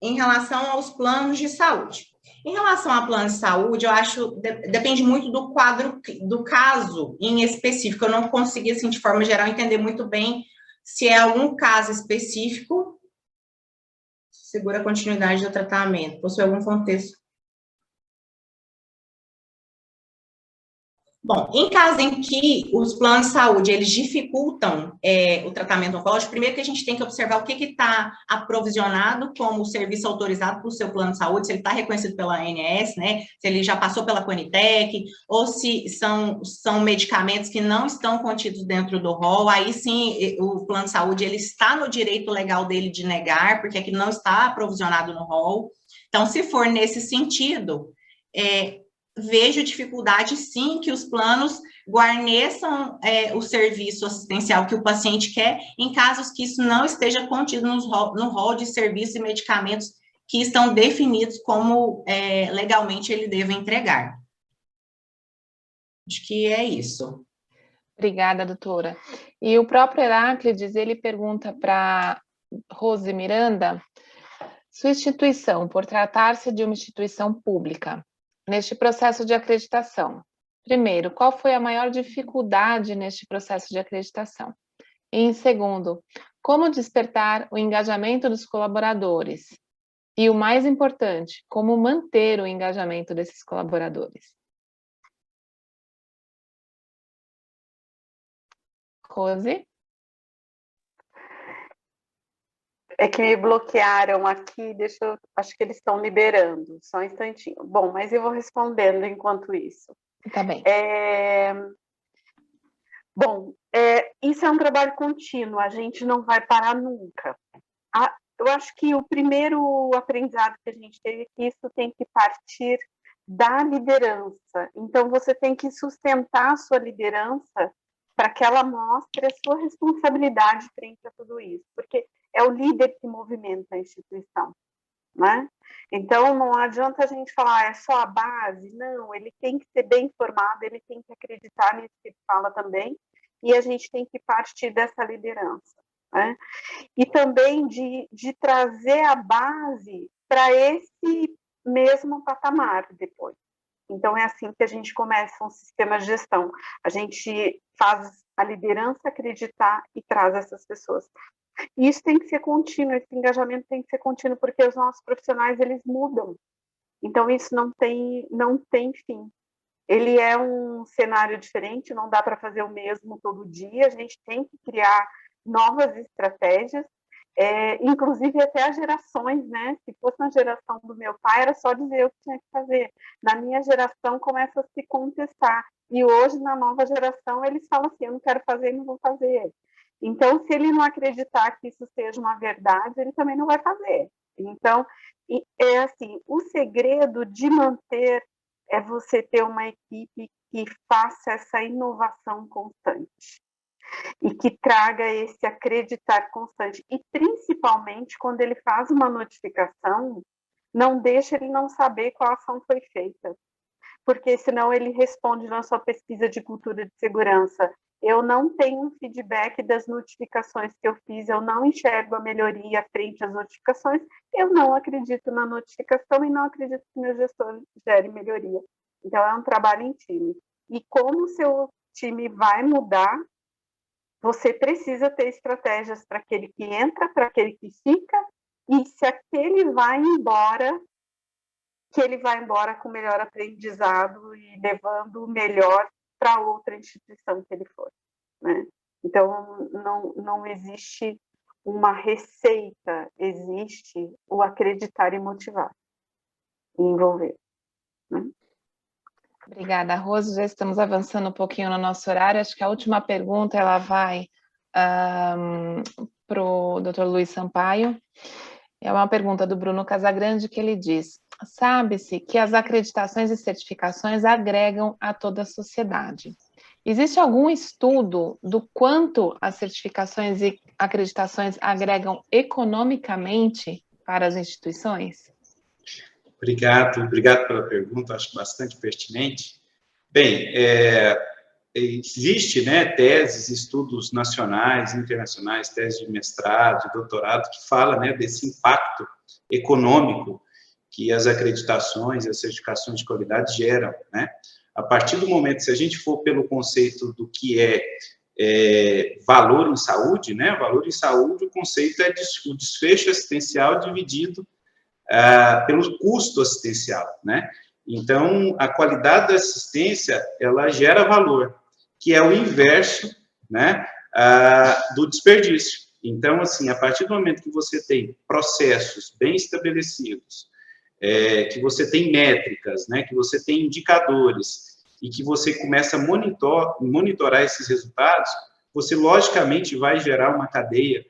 em relação aos planos de saúde. Em relação a plano de saúde, eu acho depende muito do quadro, do caso em específico. Eu não consegui, assim, de forma geral, entender muito bem se é algum caso específico, segura a continuidade do tratamento, possui algum contexto. Bom, em caso em que os planos de saúde, eles dificultam o tratamento oncológico, primeiro que a gente tem que observar o que está aprovisionado como serviço autorizado para o seu plano de saúde, se ele está reconhecido pela ANS, né, se ele já passou pela Conitec, ou se são medicamentos que não estão contidos dentro do rol, aí sim o plano de saúde, ele está no direito legal dele de negar, porque aquilo não está aprovisionado no rol. Então, se for nesse sentido, vejo dificuldade, sim, que os planos guarneçam o serviço assistencial que o paciente quer, em casos que isso não esteja contido no rol de serviços e medicamentos que estão definidos como legalmente ele deve entregar. Acho que é isso. Obrigada, doutora. E o próprio Heráclides, ele pergunta para Rose Miranda, sua instituição, por tratar-se de uma instituição pública, neste processo de acreditação. Primeiro, qual foi a maior dificuldade neste processo de acreditação? E, em segundo, como despertar o engajamento dos colaboradores? E o mais importante, como manter o engajamento desses colaboradores? Rose? É que me bloquearam aqui, acho que eles estão liberando, só um instantinho. Bom, mas eu vou respondendo enquanto isso. Tá bem. Bom, isso é um trabalho contínuo, a gente não vai parar nunca. Eu acho que o primeiro aprendizado que a gente teve é que isso tem que partir da liderança. Então, você tem que sustentar a sua liderança para que ela mostre a sua responsabilidade frente a tudo isso, porque é o líder que movimenta a instituição, né? Então, não adianta a gente falar, é só a base, não, ele tem que ser bem informado, ele tem que acreditar nisso que ele fala também, e a gente tem que partir dessa liderança, né? E também de trazer a base para esse mesmo patamar depois. Então, é assim que a gente começa um sistema de gestão. A gente faz a liderança acreditar e traz essas pessoas. E isso tem que ser contínuo, esse engajamento tem que ser contínuo, porque os nossos profissionais, eles mudam. Então, isso não tem fim. Ele é um cenário diferente, não dá para fazer o mesmo todo dia, a gente tem que criar novas estratégias, inclusive até as gerações, né? Se fosse na geração do meu pai, era só dizer o que tinha que fazer. Na minha geração, começa a se contestar. E hoje, na nova geração, eles falam assim, eu não quero fazer, não vou fazer. Então, se ele não acreditar que isso seja uma verdade, ele também não vai fazer. Então, é assim, o segredo de manter é você ter uma equipe que faça essa inovação constante e que traga esse acreditar constante. E, principalmente, quando ele faz uma notificação, não deixa ele não saber qual ação foi feita, porque senão ele responde na sua pesquisa de cultura de segurança, eu não tenho feedback das notificações que eu fiz, eu não enxergo a melhoria frente às notificações, eu não acredito na notificação e não acredito que meu gestor gere melhoria. Então, é um trabalho em time. E como o seu time vai mudar, você precisa ter estratégias para aquele que entra, para aquele que fica, e se aquele vai embora, que ele vai embora com melhor aprendizado e levando o melhor para outra instituição que ele for, né? Então, não existe uma receita, existe o acreditar e motivar, e envolver, né? Obrigada, Rose. Já estamos avançando um pouquinho no nosso horário. Acho que a última pergunta ela vai para o Dr. Luiz Sampaio. É uma pergunta do Bruno Casagrande que ele diz: sabe-se que as acreditações e certificações agregam a toda a sociedade. Existe algum estudo do quanto as certificações e acreditações agregam economicamente para as instituições? Obrigado pela pergunta, acho bastante pertinente. Bem, existe, né, teses, estudos nacionais, internacionais, teses de mestrado, de doutorado, que fala, né, desse impacto econômico que as acreditações e as certificações de qualidade geram, né? A partir do momento, se a gente for pelo conceito do que é valor em saúde, né? Valor em saúde, o conceito é o desfecho assistencial dividido pelo custo assistencial, né? Então, a qualidade da assistência, ela gera valor, que é o inverso, né, do desperdício. Então, assim, a partir do momento que você tem processos bem estabelecidos, que você tem métricas, né, que você tem indicadores, e que você começa a monitorar esses resultados, você, logicamente, vai gerar uma cadeia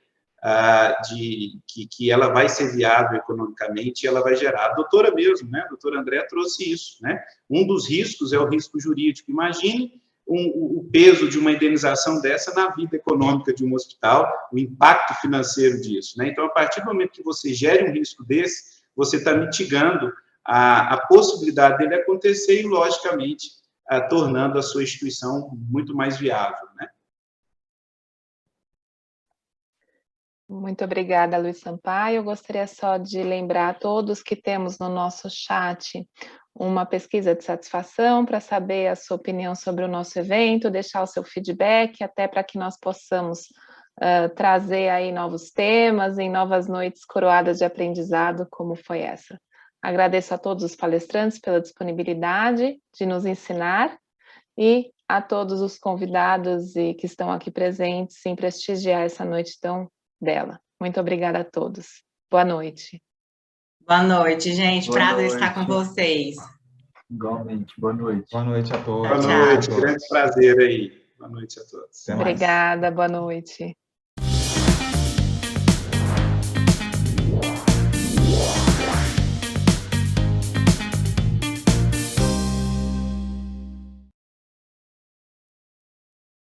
que ela vai ser viável economicamente e ela vai gerar. A doutora mesmo, né? A doutora André trouxe isso, né? Um dos riscos é o risco jurídico. Imagine o peso de uma indenização dessa na vida econômica de um hospital, o impacto financeiro disso, né? Então, a partir do momento que você gere um risco desse, você está mitigando a possibilidade dele acontecer e, logicamente, tornando a sua instituição muito mais viável, né? Muito obrigada, Luiz Sampaio. Eu gostaria só de lembrar a todos que temos no nosso chat uma pesquisa de satisfação para saber a sua opinião sobre o nosso evento, deixar o seu feedback, até para que nós possamos trazer aí novos temas em novas noites coroadas de aprendizado, como foi essa. Agradeço a todos os palestrantes pela disponibilidade de nos ensinar e a todos os convidados e que estão aqui presentes em prestigiar essa noite tão bela. Muito obrigada a todos. Boa noite. Boa noite, gente. Boa Prazer noite. estar com vocês. Igualmente. Boa noite. Boa noite a todos. Tchau, Boa noite, grande prazer aí. Boa noite a todos. Até mais. Obrigada, boa noite.